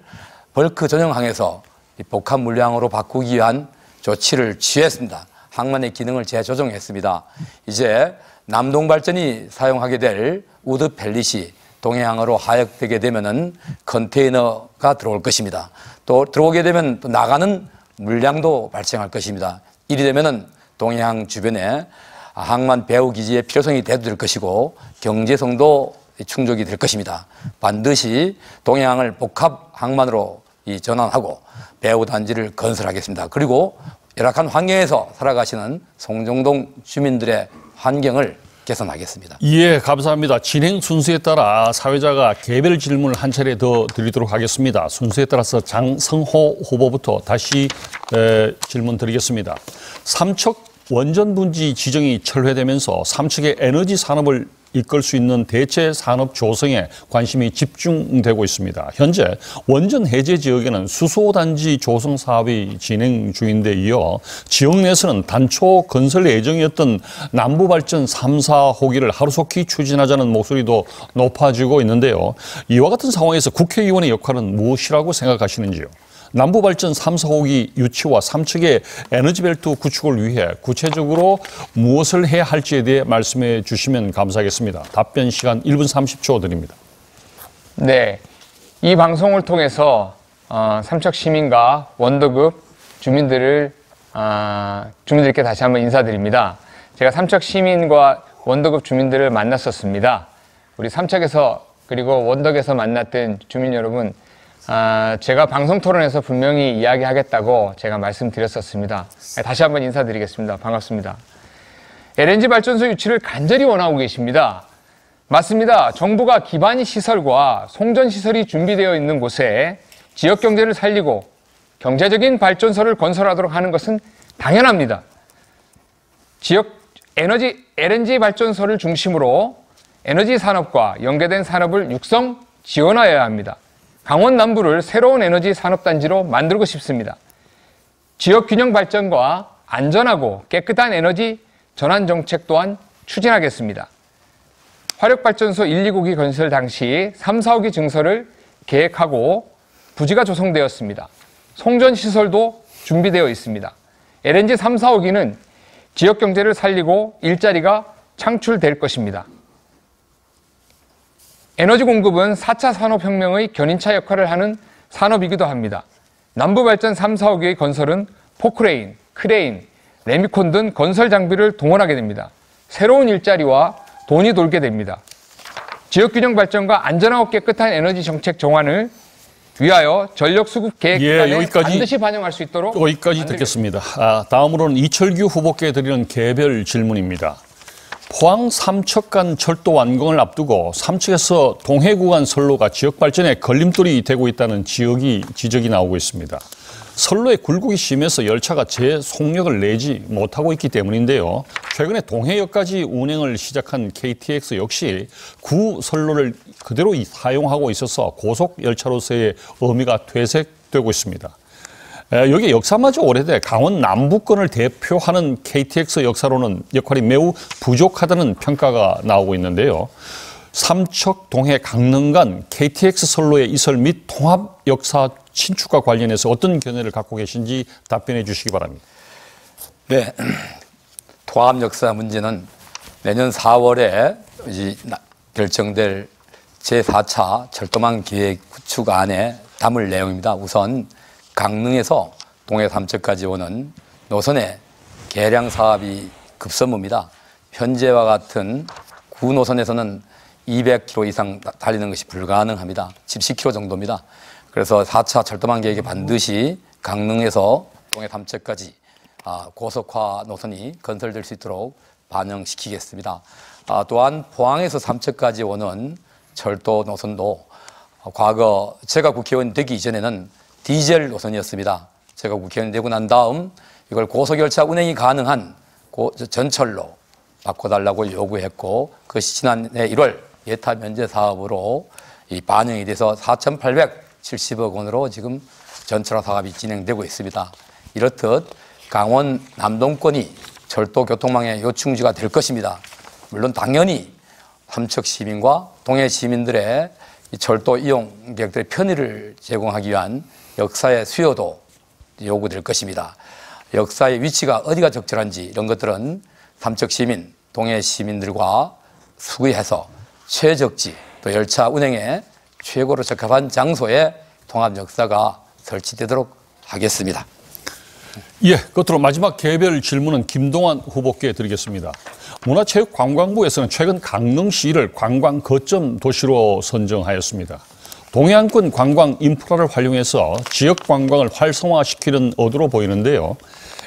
B: 벌크 전용항에서 복합 물량으로 바꾸기 위한 조치를 취했습니다. 항만의 기능을 재조정했습니다. 이제 남동발전이 사용하게 될 우드 펠릿이 동해항으로 하역되게 되면은 컨테이너가 들어올 것입니다. 또 들어오게 되면 또 나가는 물량도 발생할 것입니다. 이리 되면은 동해항 주변에 항만 배후 기지의 필요성이 대두될 것이고 경제성도 충족이 될 것입니다. 반드시 동해항을 복합 항만으로 전환하고 배후 단지를 건설하겠습니다. 그리고 열악한 환경에서 살아가시는 송정동 주민들의 환경을 개선하겠습니다.
A: 예, 감사합니다. 진행 순서에 따라 사회자가 개별 질문을 한 차례 더 드리도록 하겠습니다. 순서에 따라서 장성호 후보부터 다시 질문 드리겠습니다. 삼척 원전 분지 지정이 철회되면서 삼척의 에너지 산업을 이끌 수 있는 대체 산업 조성에 관심이 집중되고 있습니다. 현재 원전 해제 지역에는 수소단지 조성 사업이 진행 중인데 이어 지역 내에서는 단초 건설 예정이었던 남부발전 3, 4호기를 하루속히 추진하자는 목소리도 높아지고 있는데요. 이와 같은 상황에서 국회의원의 역할은 무엇이라고 생각하시는지요? 남부발전 3, 4호기 유치와 삼척의 에너지벨트 구축을 위해 구체적으로 무엇을 해야 할지에 대해 말씀해 주시면 감사하겠습니다. 답변 시간 1분 30초 드립니다.
D: 네, 이 방송을 통해서 삼척 시민과 원더급 주민들께 다시 한번 인사드립니다. 제가 삼척 시민과 원더급 주민들을 만났었습니다. 우리 삼척에서 그리고 원덕에서 만났던 주민 여러분, 제가 방송 토론에서 분명히 이야기하겠다고 제가 말씀드렸었습니다. 다시 한번 인사드리겠습니다. 반갑습니다. LNG 발전소 유치를 간절히 원하고 계십니다. 맞습니다. 정부가 기반 시설과 송전 시설이 준비되어 있는 곳에 지역 경제를 살리고 경제적인 발전소를 건설하도록 하는 것은 당연합니다. 지역 LNG 발전소를 중심으로 에너지 산업과 연계된 산업을 육성 지원하여야 합니다. 강원 남부를 새로운 에너지 산업단지로 만들고 싶습니다. 지역 균형 발전과 안전하고 깨끗한 에너지 전환 정책 또한 추진하겠습니다. 화력발전소 1, 2호기 건설 당시 3, 4호기 증설을 계획하고 부지가 조성되었습니다. 송전시설도 준비되어 있습니다. LNG 3, 4호기는 지역 경제를 살리고 일자리가 창출될 것입니다. 에너지 공급은 4차 산업혁명의 견인차 역할을 하는 산업이기도 합니다. 남부발전 3, 4호기의 건설은 포크레인, 크레인, 레미콘 등 건설 장비를 동원하게 됩니다. 새로운 일자리와 돈이 돌게 됩니다. 지역균형 발전과 안전하고 깨끗한 에너지 정책 정환을 위하여 전력 수급 계획단에 반드시 반영할 수 있도록
A: 여기까지 듣겠습니다. 다음으로는 이철규 후보께 드리는 개별 질문입니다. 포항 삼척 간 철도 완공을 앞두고 삼척에서 동해 구간 선로가 지역 발전에 걸림돌이 되고 있다는 지적이 나오고 있습니다. 선로의 굴곡이 심해서 열차가 제속력을 내지 못하고 있기 때문인데요. 최근에 동해역까지 운행을 시작한 KTX 역시 구 선로를 그대로 사용하고 있어서 고속 열차로서의 의미가 퇴색되고 있습니다. 여기 역사마저 오래돼 강원 남부권을 대표하는 KTX 역할이 매우 부족하다는 평가가 나오고 있는데요. 삼척, 동해, 강릉 간 KTX 선로의 이설 및 통합 역사 신축과 관련해서 어떤 견해를 갖고 계신지 답변해 주시기 바랍니다.
B: 네, 통합 역사 문제는 내년 4월에 결정될 제4차 철도망 계획 구축안에 담을 내용입니다. 우선 강릉에서 동해 삼척까지 오는 노선의 개량 사업이 급선무입니다. 현재와 같은 구 노선에서는 200km 이상 달리는 것이 불가능합니다. 70km 정도입니다. 그래서 4차 철도망 계획에 반드시 강릉에서 동해 삼척까지 고속화 노선이 건설될 수 있도록 반영시키겠습니다. 또한 포항에서 삼척까지 오는 철도 노선도 과거 제가 국회의원 되기 이전에는 디젤 노선이었습니다. 제가 국회의원 되고 난 다음 이걸 고속열차 운행이 가능한 전철로 바꿔달라고 요구했고, 그것이 지난해 1월 예타 면제 사업으로 반영이 돼서 4,870억 원으로 지금 전철화 사업이 진행되고 있습니다. 이렇듯 강원 남동권이 철도 교통망의 요충지가 될 것입니다. 물론 당연히 삼척 시민과 동해 시민들의 철도 이용객들의 편의를 제공하기 위한 역사의 수요도 요구될 것입니다. 역사의 위치가 어디가 적절한지 이런 것들은 삼척 시민, 동해 시민들과 수의해서 최적지 또 열차 운행에 최고로 적합한 장소에 통합 역사가 설치되도록 하겠습니다.
A: 예, 끝으로 마지막 개별 질문은 김동완 후보께 드리겠습니다. 문화체육관광부에서는 최근 강릉시를 관광 거점 도시로 선정하였습니다. 동해안권 관광 인프라를 활용해서 지역 관광을 활성화시키는 의도로 보이는데요.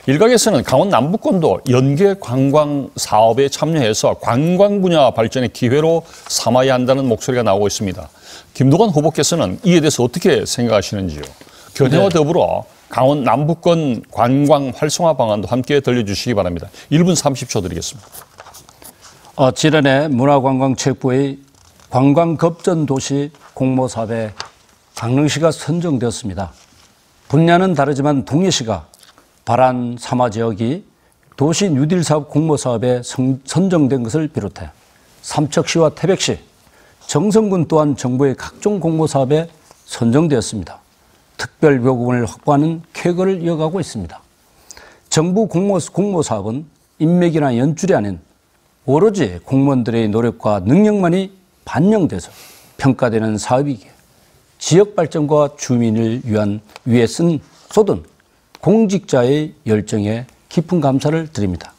A: 일각에서는 강원 남부권도 연계 관광 사업에 참여해서 관광 분야 발전의 기회로 삼아야 한다는 목소리가 나오고 있습니다. 김동완 후보께서는 이에 대해서 어떻게 생각하시는지요? 견해와 더불어 강원 남부권 관광 활성화 방안도 함께 들려주시기 바랍니다. 1분 30초 드리겠습니다.
C: 지난해 문화관광체육부의 관광급전도시 공모사업에 강릉시가 선정되었습니다. 분야는 다르지만 동해시가 발안 사마 지역이 도시 뉴딜 사업 공모사업에 선정된 것을 비롯해 삼척시와 태백시, 정선군 또한 정부의 각종 공모사업에 선정되었습니다. 특별교부금을 확보하는 쾌거를 이어가고 있습니다. 정부 공모사업은 인맥이나 연줄이 아닌 오로지 공무원들의 노력과 능력만이 반영돼서 평가되는 사업이기에 지역 발전과 주민을 위해 쏟은 공직자의 열정에 깊은 감사를 드립니다.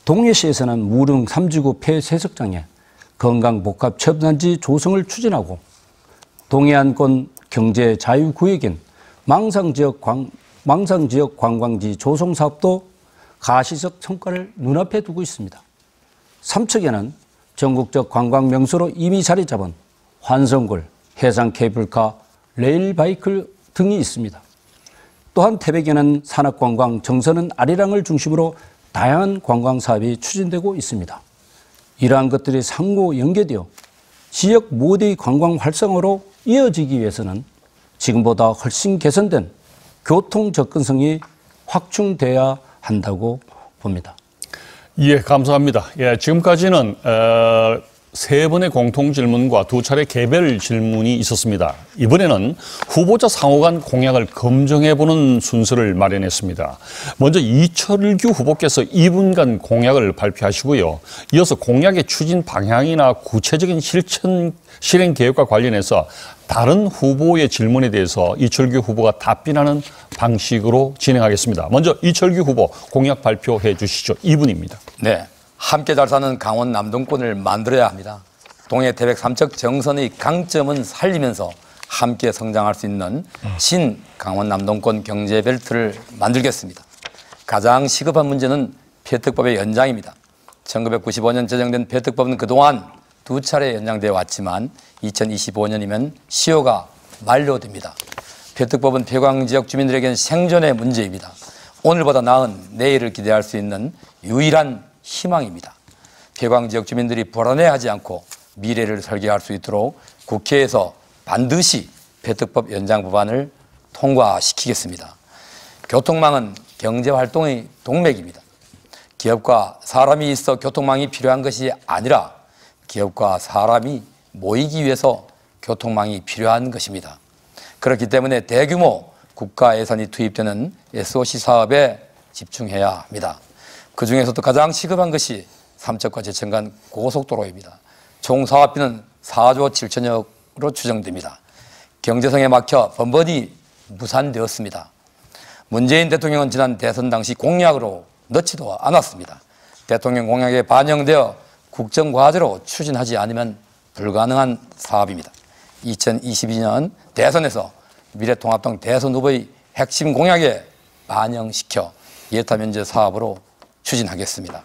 C: 동해시에서는 무릉 3지구 폐쇄석장에 건강복합체험단지 조성을 추진하고 동해안권 경제 자유구역인 망상지역 관광지 조성 사업도 가시적 성과를 눈앞에 두고 있습니다. 삼척에는 전국적 관광 명소로 이미 자리 잡은 환성골, 해상 케이블카, 레일바이크 등이 있습니다. 또한 태백에는 산악관광 정선은 아리랑을 중심으로 다양한 관광 사업이 추진되고 있습니다. 이러한 것들이 상호 연계되어 지역 모두의 관광 활성화로 이어지기 위해서는 지금보다 훨씬 개선된 교통 접근성이 확충돼야 한다고 봅니다.
A: 예, 감사합니다. 예, 지금까지는 세 번의 공통 질문과 두 차례 개별 질문이 있었습니다. 이번에는 후보자 상호 간 공약을 검증해보는 순서를 마련했습니다. 먼저 이철규 후보께서 2분간 공약을 발표하시고요. 이어서 공약의 추진 방향이나 구체적인 실행 계획과 관련해서 다른 후보의 질문에 대해서 이철규 후보가 답변하는 방식으로 진행하겠습니다. 먼저 이철규 후보 공약 발표해 주시죠. 2분입니다.
B: 네, 함께 잘 사는 강원 남동권을 만들어야 합니다. 동해 태백 삼척 정선의 강점은 살리면서 함께 성장할 수 있는 신 강원 남동권 경제벨트를 만들겠습니다. 가장 시급한 문제는 폐특법의 연장입니다. 1995년 제정된 폐특법은 그동안 두 차례 연장되어 왔지만 2025년이면 시효가 만료됩니다. 폐특법은 폐광지역 주민들에게는 생존의 문제입니다. 오늘보다 나은 내일을 기대할 수 있는 유일한 희망입니다. 폐광지역 주민들이 불안해하지 않고 미래를 설계할 수 있도록 국회에서 반드시 폐특법 연장 법안을 통과시키겠습니다. 교통망은 경제활동의 동맥입니다. 기업과 사람이 있어 교통망이 필요한 것이 아니라 기업과 사람이 모이기 위해서 교통망이 필요한 것입니다. 그렇기 때문에 대규모 국가 예산이 투입되는 SOC 사업에 집중해야 합니다. 그 중에서도 가장 시급한 것이 삼척과 제천 간 고속도로입니다. 총 사업비는 4조 7천억으로 추정됩니다. 경제성에 막혀 번번이 무산되었습니다. 문재인 대통령은 지난 대선 당시 공약으로 넣지도 않았습니다. 대통령 공약에 반영되어 국정과제로 추진하지 않으면 불가능한 사업입니다. 2022년 대선에서 미래통합당 대선 후보의 핵심 공약에 반영시켜 예타 면제 사업으로 추진하겠습니다.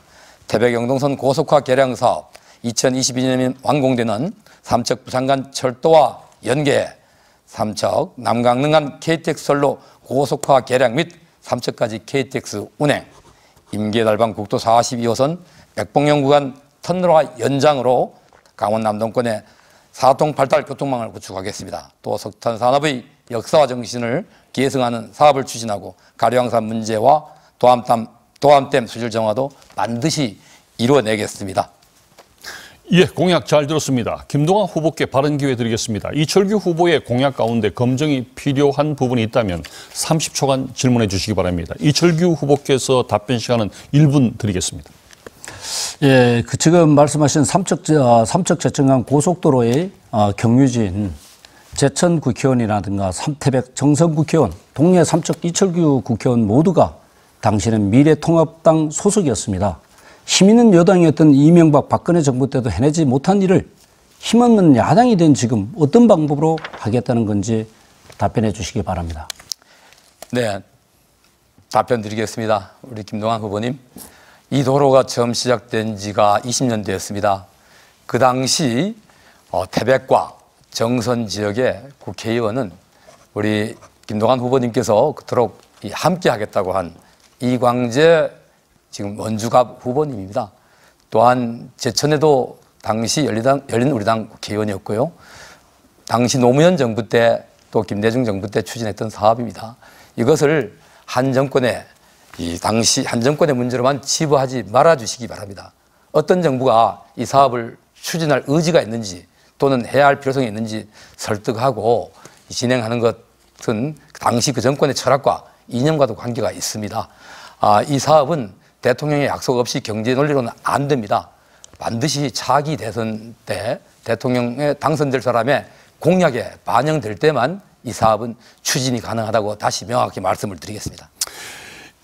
B: 태백 영동선 고속화 개량 사업, 2022년에 완공되는 삼척 부산 간 철도와 연계해 삼척 남강릉 간 KTX 선로 고속화 개량 및 삼척까지 KTX 운행, 임계달방 국도 42호선 백봉령 구간 터널화 연장으로 강원 남동권에 4통 8달 교통망을 구축하겠습니다. 또 석탄 산업의 역사와 정신을 계승하는 사업을 추진하고 가류항산 문제와 도암댐 수질 정화도 반드시 이루어내겠습니다.
A: 예, 공약 잘 들었습니다. 김동완 후보께 발언 기회 드리겠습니다. 이철규 후보의 공약 가운데 검증이 필요한 부분이 있다면 30초간 질문해 주시기 바랍니다. 이철규 후보께서 답변 시간은 1분 드리겠습니다.
C: 예, 그 지금 말씀하신 삼척 제천 간 고속도로의 경유지인 제천 국회의원이라든가 태백 정선 국회의원, 동해 삼척 이철규 국회의원 모두가 당시는 미래통합당 소속이었습니다. 힘있는 여당이었던 이명박 박근혜 정부 때도 해내지 못한 일을 힘없는 야당이 된 지금 어떤 방법으로 하겠다는 건지 답변해 주시기 바랍니다.
B: 네, 답변 드리겠습니다. 우리 김동완 후보님. 이 도로가 처음 시작된 지가 20년 되었습니다. 그 당시 태백과 정선 지역의 국회의원은 우리 김동완 후보님께서 그토록 함께 하겠다고 한 이광재 지금 원주갑 후보님입니다. 또한 제천에도 당시 열린우리당 국회의원이었고요. 당시 노무현 정부 때 또 김대중 정부 때 추진했던 사업입니다. 이것을 한 정권의 당시 한 정권의 문제로만 치부하지 말아주시기 바랍니다. 어떤 정부가 이 사업을 추진할 의지가 있는지 또는 해야 할 필요성이 있는지 설득하고 진행하는 것은 당시 그 정권의 철학과 이념과도 관계가 있습니다. 이 사업은 대통령의 약속 없이 경제 논리로는 안 됩니다. 반드시 차기 대선 때 대통령에 당선될 사람의 공약에 반영될 때만 이 사업은 추진이 가능하다고 다시 명확히 말씀을 드리겠습니다.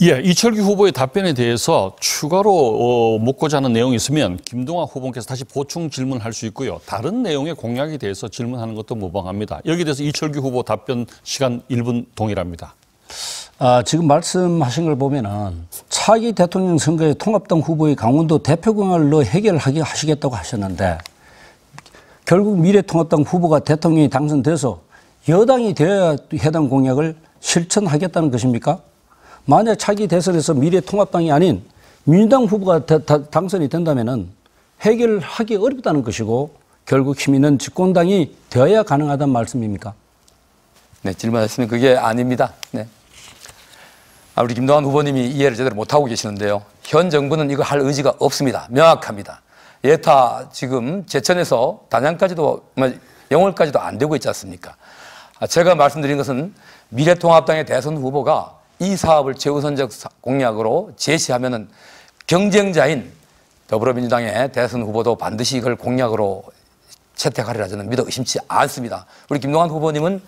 A: 예, 이철규 후보의 답변에 대해서 추가로 묻고자 하는 내용이 있으면 김동완 후보께서 다시 보충 질문할 수 있고요. 다른 내용의 공약에 대해서 질문하는 것도 무방합니다. 여기에 대해서 이철규 후보 답변 시간 1분 동일합니다.
C: 지금 말씀하신 걸 보면은 차기 대통령 선거에 통합당 후보의 강원도 대표 공약을 해결하시겠다고 하셨는데 결국 미래통합당 후보가 대통령이 당선돼서 여당이 되어야 해당 공약을 실천하겠다는 것입니까? 만약 차기 대선에서 미래통합당이 아닌 민주당 후보가 당선이 된다면은 해결하기 어렵다는 것이고 결국 힘 있는 집권당이 되어야 가능하다는 말씀입니까?
B: 네, 질문하셨으면 그게 아닙니다. 네. 우리 김동완 후보님이 이해를 제대로 못하고 계시는데요. 현 정부는 이거 할 의지가 없습니다. 명확합니다. 예타 지금 제천에서 단양까지도 영월까지도 안 되고 있지 않습니까? 제가 말씀드린 것은 미래통합당의 대선 후보가 이 사업을 최우선적 공약으로 제시하면은 경쟁자인 더불어민주당의 대선 후보도 반드시 이걸 공약으로 채택하리라 저는 믿어 의심치 않습니다. 우리 김동완 후보님은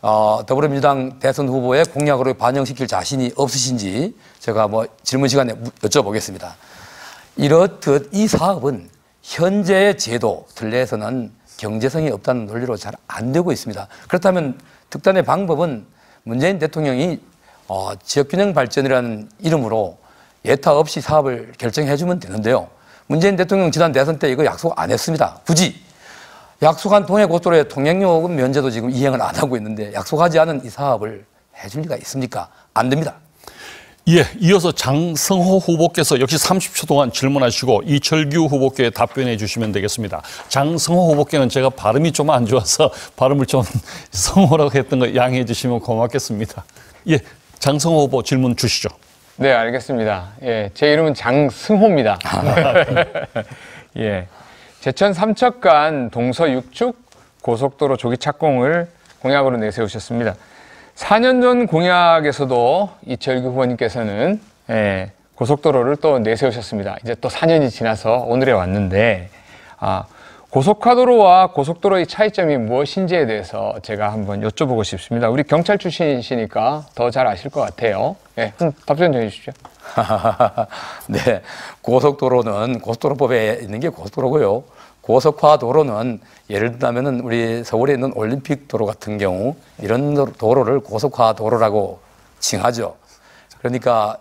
B: 더불어민주당 대선 후보의 공약으로 반영시킬 자신이 없으신지 제가 질문 시간에 여쭤보겠습니다. 이렇듯 이 사업은 현재의 제도 틀내에서는 경제성이 없다는 논리로 잘 안 되고 있습니다. 그렇다면 특단의 방법은 문재인 대통령이 지역균형 발전이라는 이름으로 예타 없이 사업을 결정해주면 되는데요. 문재인 대통령 지난 대선 때 이거 약속 안 했습니다. 굳이 약속한 동해고속도로의 통행요금 면제도 지금 이행을 안 하고 있는데 약속하지 않은 이 사업을 해줄 리가 있습니까? 안 됩니다.
A: 예, 이어서 장성호 후보께서 역시 30초 동안 질문하시고 이철규 후보께 답변해 주시면 되겠습니다. 장성호 후보께는 제가 발음이 좀 안 좋아서 발음을 좀 성호라고 했던 거 양해해 주시면 고맙겠습니다. 예, 장성호 후보 질문 주시죠.
D: 네, 알겠습니다. 예, 제 이름은 장승호입니다. 예, 제천 삼척 간 동서 6축 고속도로 조기 착공을 공약으로 내세우셨습니다. 4년 전 공약에서도 이철규 후보님께서는 고속도로를 또 내세우셨습니다. 이제 또 4년이 지나서 오늘에 왔는데 고속화도로와 고속도로의 차이점이 무엇인지에 대해서 제가 한번 여쭤보고 싶습니다. 우리 경찰 출신이시니까 더 잘 아실 것 같아요. 네, 답변 좀 해주십시오.
B: 네, 고속도로는 고속도로법에 있는 게 고속도로고요. 고속화도로는 예를 들자면은 우리 서울에 있는 올림픽 도로 같은 경우 이런 도로를 고속화도로라고 칭하죠. 그러니까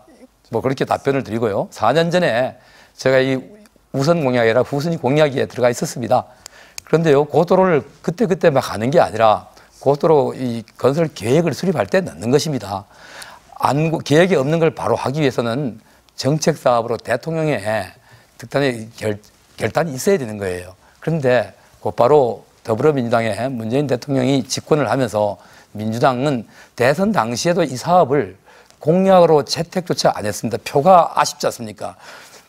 B: 뭐 그렇게 답변을 드리고요. 4년 전에 제가 이 우선 공약이 아니라 후순위 공약에 들어가 있었습니다. 그런데요, 고속도로를 그때 막 하는 게 아니라 고속도로 이 건설 계획을 수립할 때 넣는 것입니다. 계획이 없는 걸 바로 하기 위해서는 정책 사업으로 대통령의 특단의 결단이 있어야 되는 거예요. 그런데 곧바로 더불어민주당의 문재인 대통령이 집권을 하면서 민주당은 대선 당시에도 이 사업을 공약으로 채택조차 안 했습니다. 표가 아쉽지 않습니까?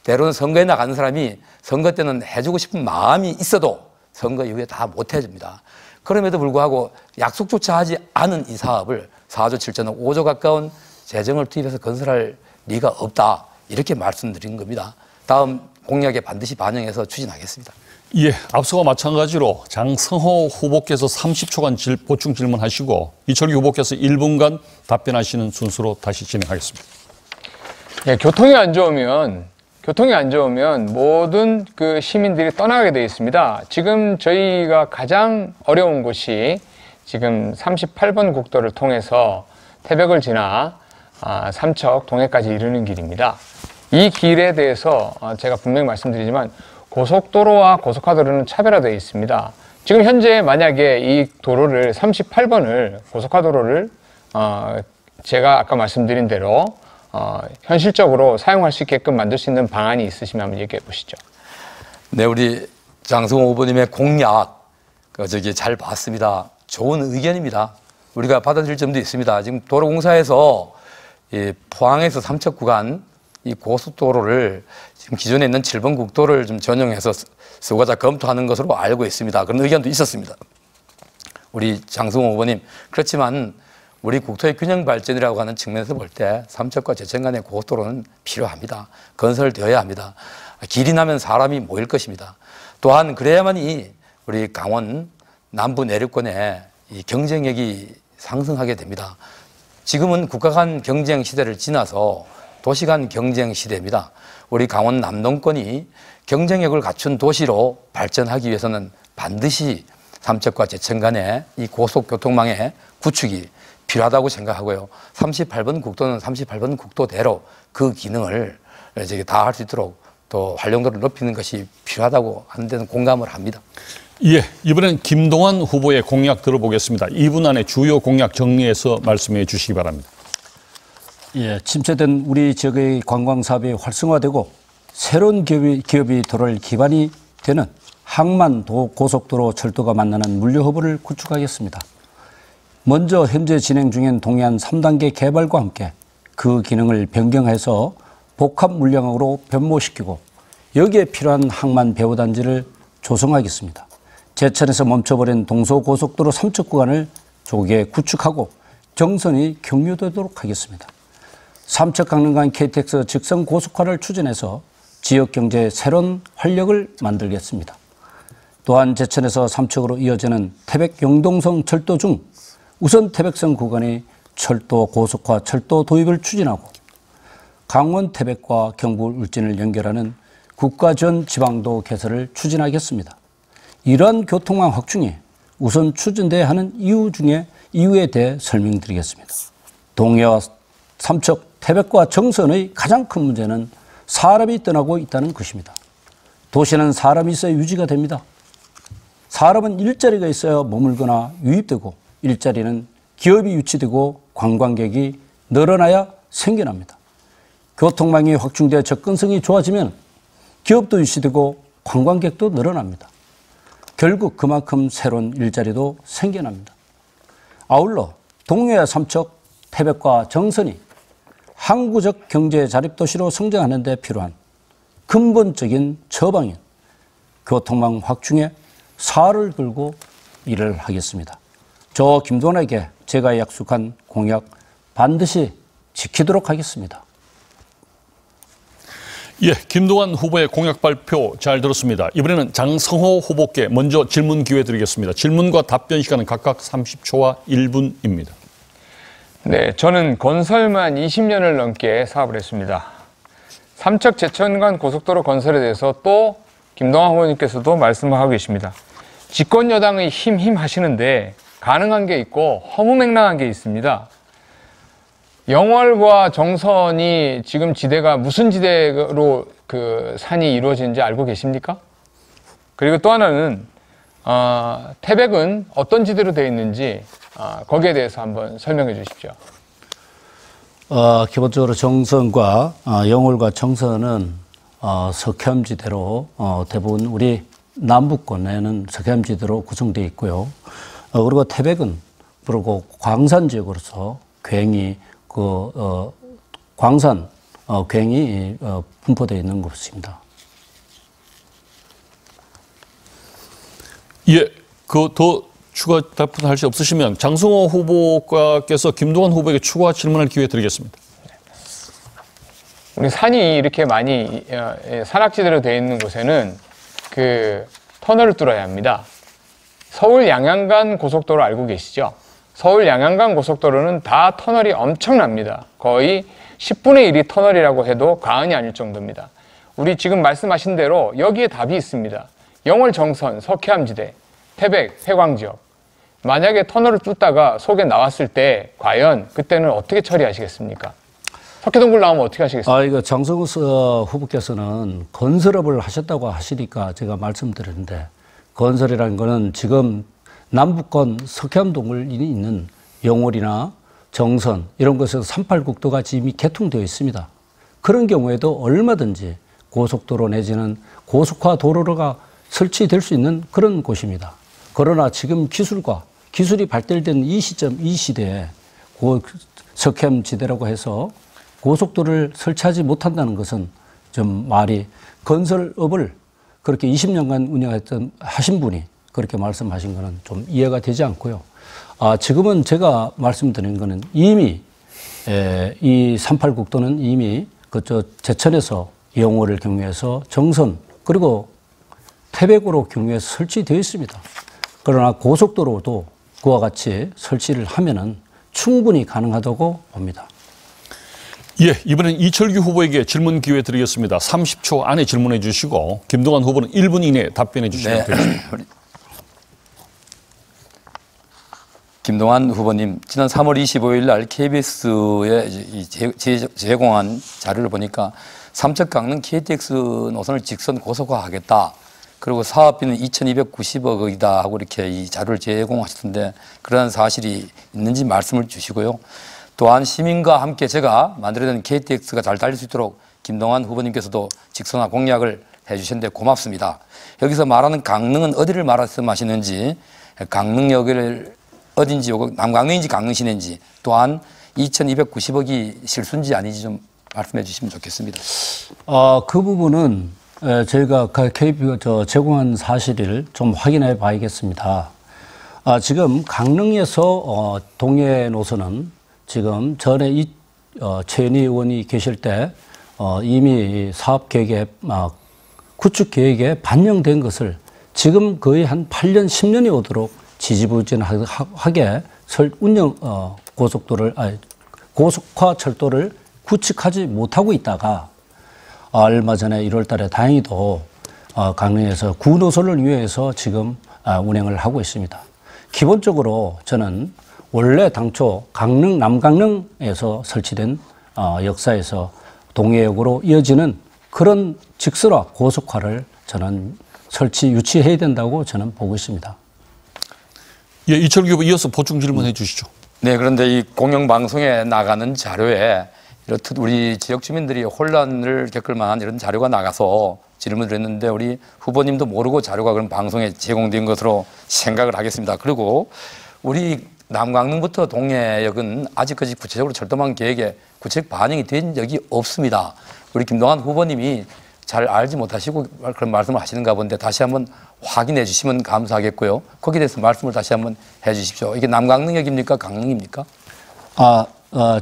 B: 때로는 선거에 나가는 사람이 선거 때는 해주고 싶은 마음이 있어도 선거 이후에 다 못 해줍니다. 그럼에도 불구하고 약속조차 하지 않은 이 사업을 4조 7천억 5조 가까운 재정을 투입해서 건설할 리가 없다. 이렇게 말씀드린 겁니다. 다음 공약에 반드시 반영해서 추진하겠습니다.
A: 예, 앞서와 마찬가지로 장성호 후보께서 30초간 보충 질문하시고 이철규 후보께서 1분간 답변하시는 순서로 다시 진행하겠습니다.
D: 예, 교통이 안 좋으면 모든 그 시민들이 떠나게 되어 있습니다. 지금 저희가 가장 어려운 곳이 지금 38번 국도를 통해서 태백을 지나 삼척 동해까지 이르는 길입니다. 이 길에 대해서 제가 분명히 말씀드리지만 고속도로와 고속화도로는 차별화되어 있습니다. 지금 현재 만약에 이 도로를 38번을 고속화도로를 제가 아까 말씀드린 대로 현실적으로 사용할 수 있게끔 만들 수 있는 방안이 있으시면 한번 얘기해 보시죠.
B: 네, 우리 장성호 후보님의 공약 잘 봤습니다. 좋은 의견입니다. 우리가 받아들일 점도 있습니다. 지금 도로공사에서 포항에서 삼척 구간 이 고속도로를 지금 기존에 있는 7번 국도를 좀 전용해서 쓰고자 검토하는 것으로 알고 있습니다. 그런 의견도 있었습니다. 우리 장성호 후보님, 그렇지만 우리 국토의 균형 발전이라고 하는 측면에서 볼 때 삼척과 제천 간의 고속도로는 필요합니다. 건설되어야 합니다. 길이 나면 사람이 모일 것입니다. 또한 그래야만이 우리 강원 남부 내륙권의 이 경쟁력이 상승하게 됩니다. 지금은 국가 간 경쟁 시대를 지나서 도시 간 경쟁 시대입니다. 우리 강원 남동권이 경쟁력을 갖춘 도시로 발전하기 위해서는 반드시 삼척과 제천 간의 이 고속교통망의 구축이 필요하다고 생각하고요. 38번 국도는 38번 국도대로 그 기능을 다 할 수 있도록 또 활용도를 높이는 것이 필요하다고 하는 데는 공감을 합니다.
A: 예, 이번엔 김동완 후보의 공약 들어보겠습니다. 2분 안에 주요 공약 정리해서 말씀해 주시기 바랍니다.
C: 예, 침체된 우리 지역의 관광 사업이 활성화되고 새로운 기업이 들어올 기반이 되는 항만도 고속도로 철도가 만나는 물류허브를 구축하겠습니다. 먼저 현재 진행 중인 동해안 3단계 개발과 함께 그 기능을 변경해서 복합 물량으로 변모시키고 여기에 필요한 항만 배후단지를 조성하겠습니다. 제천에서 멈춰버린 동서고속도로 삼척 구간을 조기에 구축하고 정선이 경유되도록 하겠습니다. 삼척 강릉간 KTX 직선 고속화를 추진해서 지역 경제에 새로운 활력을 만들겠습니다. 또한 제천에서 삼척으로 이어지는 태백 영동성 철도 중 우선 태백선 구간의 철도 고속화 철도 도입을 추진하고 강원 태백과 경북 울진을 연결하는 국가지원 지방도 개설을 추진하겠습니다. 이러한 교통망 확충이 우선 추진돼야 하는 이유에 대해 설명드리겠습니다. 동해와 삼척, 태백과 정선의 가장 큰 문제는 사람이 떠나고 있다는 것입니다. 도시는 사람이 있어야 유지가 됩니다. 사람은 일자리가 있어야 머물거나 유입되고 일자리는 기업이 유치되고 관광객이 늘어나야 생겨납니다. 교통망이 확충되어 접근성이 좋아지면 기업도 유치되고 관광객도 늘어납니다. 결국 그만큼 새로운 일자리도 생겨납니다. 아울러 동해와 삼척, 태백과 정선이 항구적 경제 자립도시로 성장하는 데 필요한 근본적인 처방인 교통망 확충에 살을 들고 일을 하겠습니다. 저 김동완에게 제가 약속한 공약 반드시 지키도록 하겠습니다.
A: 예, 김동완 후보의 공약 발표 잘 들었습니다. 이번에는 장성호 후보께 먼저 질문 기회 드리겠습니다. 질문과 답변 시간은 각각 30초와 1분입니다.
D: 네, 저는 건설만 20년을 넘게 사업을 했습니다. 삼척 제천간 고속도로 건설에 대해서 또 김동완 후보님께서도 말씀을 하고 계십니다. 집권 여당의 힘 하시는데 가능한 게 있고 허무맹랑한 게 있습니다. 영월과 정선이 지금 지대가 무슨 지대로 그 산이 이루어지는지 알고 계십니까? 그리고 또 하나는 태백은 어떤 지대로 되어 있는지 거기에 대해서 한번 설명해 주십시오.
C: 기본적으로 정선과 영월과 정선은 석회암지대로 대부분 우리 남부권에는 석회암지대로 구성되어 있고요. 그리고 태백은 그리고 광산 지역으로서 굉이 광산 굉이 분포되어 있는 곳입니다.
A: 예, 더 추가 답변할 수 없으시면 장성호 후보께서 김동완 후보에게 추가 질문할 기회 드리겠습니다.
D: 우리 산이 이렇게 많이 산악지대로 되어 있는 곳에는 그 터널을 뚫어야 합니다. 서울 양양간 고속도로 알고 계시죠? 서울 양양간 고속도로는 다 터널이 엄청납니다. 거의 10분의 1이 터널이라고 해도 과언이 아닐 정도입니다. 우리 지금 말씀하신 대로 여기에 답이 있습니다. 영월 정선, 석회암지대, 태백, 회광지역. 만약에 터널을 뚫다가 속에 나왔을 때 과연 그때는 어떻게 처리하시겠습니까? 석회동굴 나오면 어떻게 하시겠습니까?
C: 이거 장성호 후보께서는 건설업을 하셨다고 하시니까 제가 말씀드렸는데 건설이라는 거는 지금 남북권 석회암동굴이 있는 영월이나 정선 이런 곳에서 38국도가 이미 개통되어 있습니다. 그런 경우에도 얼마든지 고속도로 내지는 고속화 도로가 설치될 수 있는 그런 곳입니다. 그러나 지금 기술이 발달된 이 시대에 석회암지대라고 해서 고속도로를 설치하지 못한다는 것은 좀 말이 건설업을 그렇게 20년간 하신 분이 그렇게 말씀하신 것은 좀 이해가 되지 않고요. 지금은 제가 말씀드린 것은 이미 이 38국도는 이미 그저 제천에서 영월을 경유해서 정선 그리고 태백으로 경유해서 설치되어 있습니다. 그러나 고속도로도 그와 같이 설치를 하면은 충분히 가능하다고 봅니다.
A: 예, 이번엔 이철규 후보에게 질문 기회 드리겠습니다. 30초 안에 질문해 주시고 김동완 후보는 1분 이내에 답변해 주시면 되겠습니다.
B: 김동완 후보님, 지난 3월 25일 날 KBS에 제공한 자료를 보니까 삼척 강릉 KTX 노선을 직선 고속화하겠다. 그리고 사업비는 2,290억이다 하고 이렇게 이 자료를 제공하셨던데 그러한 사실이 있는지 말씀을 주시고요. 또한 시민과 함께 제가 만들어낸 KTX가 잘 달릴 수 있도록 김동완 후보님께서도 직선화 공약을 해주셨는데 고맙습니다. 여기서 말하는 강릉은 어디를 말씀하시는지, 강릉역을 어딘지, 남강릉인지 강릉시내인지, 또한 2,290억이 실수인지 아닌지 좀 말씀해 주시면 좋겠습니다.
C: 그 부분은 저희가 KB가 제공한 사실을 좀 확인해 봐야겠습니다. 지금 강릉에서 동해 노선은 지금 전에 최은희 의원이 계실 때 이미 사업 계획에 구축 계획에 반영된 것을 지금 거의 한 8년, 10년이 오도록 지지부진하게 고속화 철도를 구축하지 못하고 있다가 얼마 전에 1월 달에 다행히도 강릉에서 9노선을 위해서 지금 운행을 하고 있습니다. 기본적으로 저는 원래 당초 남강릉에서 설치된 역사에서 동해역으로 이어지는 그런 직선화 고속화를 저는 유치해야 된다고 저는 보고 있습니다.
A: 예, 이철규 후보 이어서 보충 질문해 주시죠.
B: 네, 그런데 이 공영방송에 나가는 자료에 이렇듯 우리 지역 주민들이 혼란을 겪을 만한 이런 자료가 나가서 질문을 했는데 우리 후보님도 모르고 자료가 그런 방송에 제공된 것으로 생각을 하겠습니다. 그리고 우리 남강릉부터 동해역은 아직까지 구체적으로 철도망 계획에 구체적 반영이 된 적이 없습니다. 우리 김동완 후보님이 잘 알지 못하시고 그런 말씀을 하시는가 본데 다시 한번 확인해 주시면 감사하겠고요. 거기에 대해서 말씀을 다시 한번 해 주십시오. 이게 남강릉역입니까? 강릉입니까?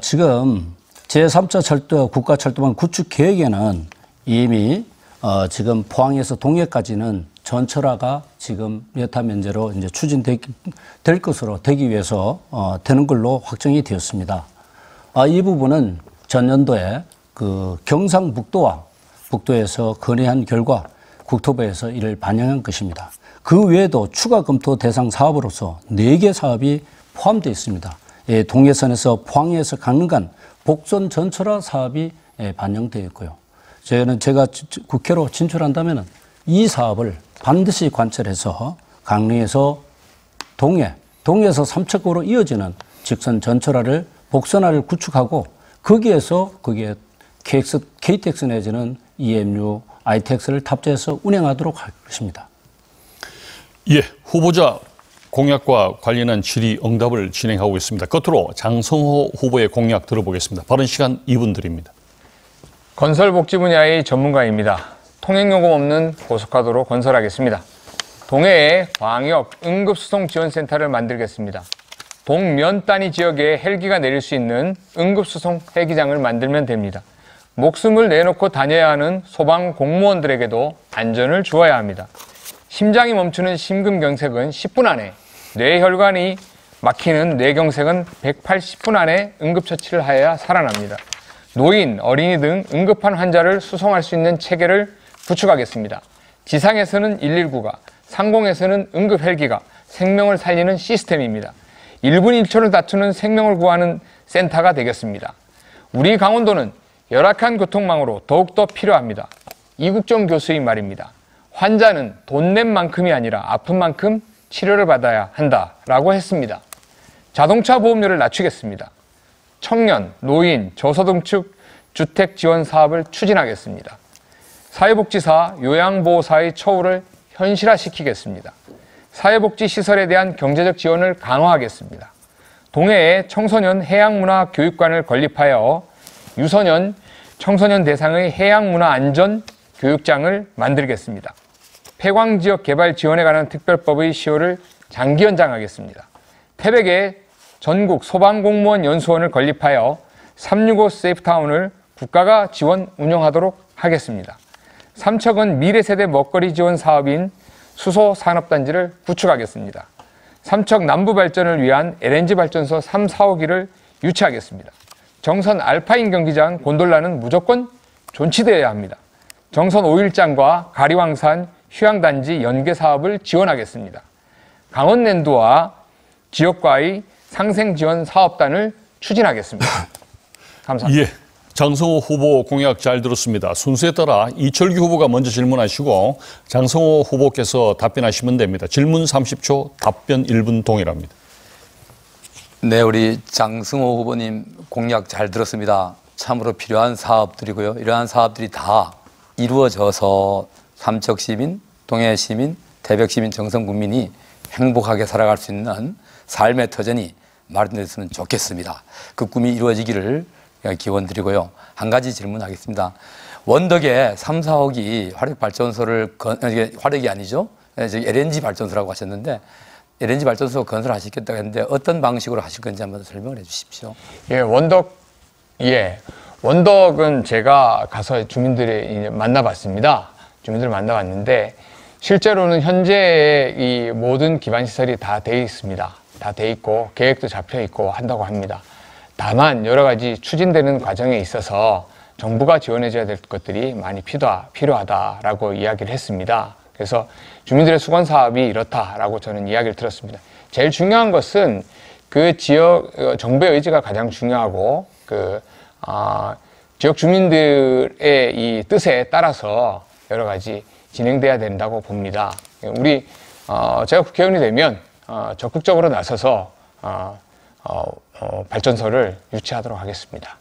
C: 지금 제3차 철도 국가철도망 구축 계획에는 이미 지금 포항에서 동해까지는 전철화가 지금 여타 면제로 이제 추진될 것으로 되기 위해서 되는 걸로 확정이 되었습니다. 이 부분은 전년도에 그 경상북도와 북도에서 건의한 결과 국토부에서 이를 반영한 것입니다. 그 외에도 추가 검토 대상 사업으로서 4개 사업이 포함되어 있습니다. 동해선에서 포항에서 강릉 간 복선 전철화 사업이 반영되어 있고요. 제가 국회로 진출한다면 이 사업을 반드시 관철해서 강릉에서 동해에서 삼척으로 이어지는 직선 전철화를 복선화를 구축하고 거기에 KTX 내지는 EMU, ITX를 탑재해서 운행하도록 할 것입니다.
A: 예, 후보자 공약과 관련한 질의 응답을 진행하고 있습니다. 끝으로 장성호 후보의 공약 들어보겠습니다. 발언 시간 2분 드립니다.
D: 건설복지 분야의 전문가입니다. 통행요금 없는 고속화도로 건설하겠습니다. 동해에 광역 응급수송지원센터를 만들겠습니다. 동면 단위 지역에 헬기가 내릴 수 있는 응급수송 헬기장을 만들면 됩니다. 목숨을 내놓고 다녀야 하는 소방 공무원들에게도 안전을 주어야 합니다. 심장이 멈추는 심근경색은 10분 안에, 뇌혈관이 막히는 뇌경색은 180분 안에 응급처치를 하여야 살아납니다. 노인, 어린이 등 응급한 환자를 수송할 수 있는 체계를 구축하겠습니다. 지상에서는 119가, 상공에서는 응급 헬기가 생명을 살리는 시스템입니다. 1분 1초를 다투는 생명을 구하는 센터가 되겠습니다. 우리 강원도는 열악한 교통망으로 더욱더 필요합니다. 이국정 교수의 말입니다. 환자는 돈 낸 만큼이 아니라 아픈 만큼 치료를 받아야 한다라고 했습니다. 자동차 보험료를 낮추겠습니다. 청년, 노인, 저소득층 주택 지원 사업을 추진하겠습니다. 사회복지사, 요양보호사의 처우를 현실화시키겠습니다. 사회복지시설에 대한 경제적 지원을 강화하겠습니다. 동해에 청소년 해양문화 교육관을 건립하여 유소년, 청소년 대상의 해양문화 안전 교육장을 만들겠습니다. 폐광지역 개발 지원에 관한 특별법의 시효를 장기 연장하겠습니다. 태백에 전국 소방공무원 연수원을 건립하여 365 세이프타운을 국가가 지원 운영하도록 하겠습니다. 삼척은 미래세대 먹거리 지원 사업인 수소산업단지를 구축하겠습니다. 삼척 남부 발전을 위한 LNG 발전소 3, 4호기를 유치하겠습니다. 정선 알파인 경기장 곤돌라는 무조건 존치되어야 합니다. 정선 5일장과 가리왕산 휴양단지 연계 사업을 지원하겠습니다. 강원랜드와 지역과의 상생지원 사업단을 추진하겠습니다. 감사합니다.
A: 예, 장성호 후보 공약 잘 들었습니다. 순서에 따라 이철규 후보가 먼저 질문하시고 장성호 후보께서 답변하시면 됩니다. 질문 30초, 답변 1분 동일합니다.
B: 네, 우리 장성호 후보님 공약 잘 들었습니다. 참으로 필요한 사업들이고요. 이러한 사업들이 다 이루어져서 삼척 시민, 동해 시민, 태백 시민, 정선 국민이 행복하게 살아갈 수 있는 삶의 터전이 마련됐으면 좋겠습니다. 그 꿈이 이루어지기를 기원드리고요. 한 가지 질문하겠습니다. 원덕에 3, 4호기 화력발전소를 화력이 아니죠? LNG 발전소라고 하셨는데 LNG 발전소 건설하시겠다고 했는데 어떤 방식으로 하실 건지 한번 설명을 해 주십시오.
D: 원덕은 제가 가서 주민들을 만나봤습니다. 주민들을 만나봤는데 실제로는 현재 이 모든 기반 시설이 다 돼 있습니다. 다 돼 있고 계획도 잡혀 있고 한다고 합니다. 다만 여러 가지 추진되는 과정에 있어서 정부가 지원해줘야 될 것들이 많이 필요하다라고 이야기를 했습니다. 그래서 주민들의 수건 사업이 이렇다라고 저는 이야기를 들었습니다. 제일 중요한 것은 그 지역 정부의 의지가 가장 중요하고 지역 주민들의 이 뜻에 따라서 여러 가지 진행돼야 된다고 봅니다. 제가 국회의원이 되면 적극적으로 나서서 발전소를 유치하도록 하겠습니다.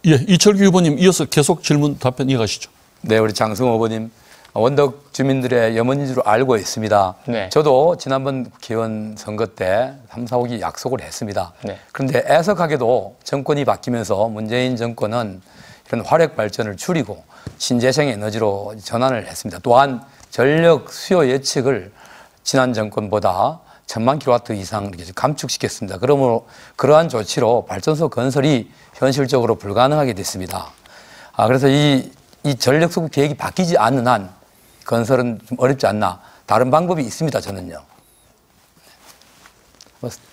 A: 예, 이철규 후보님 이어서 계속 질문 답변 이어가시죠.
B: 네, 우리 장성호 후보님 원덕 주민들의 염원인 줄 알고 있습니다.
D: 네.
B: 저도 지난번 국회의원 선거 때 3, 4호기 약속을 했습니다.
D: 네.
B: 그런데 애석하게도 정권이 바뀌면서 문재인 정권은 이런 화력 발전을 줄이고 신재생 에너지로 전환을 했습니다. 또한 전력 수요 예측을 지난 정권보다 1000만 킬로와트 이상 이렇게 감축시켰습니다. 그러므로 그러한 조치로 발전소 건설이 현실적으로 불가능하게 됐습니다. 그래서 이 전력 수급 계획이 바뀌지 않는 한 건설은 좀 어렵지 않나. 다른 방법이 있습니다, 저는요.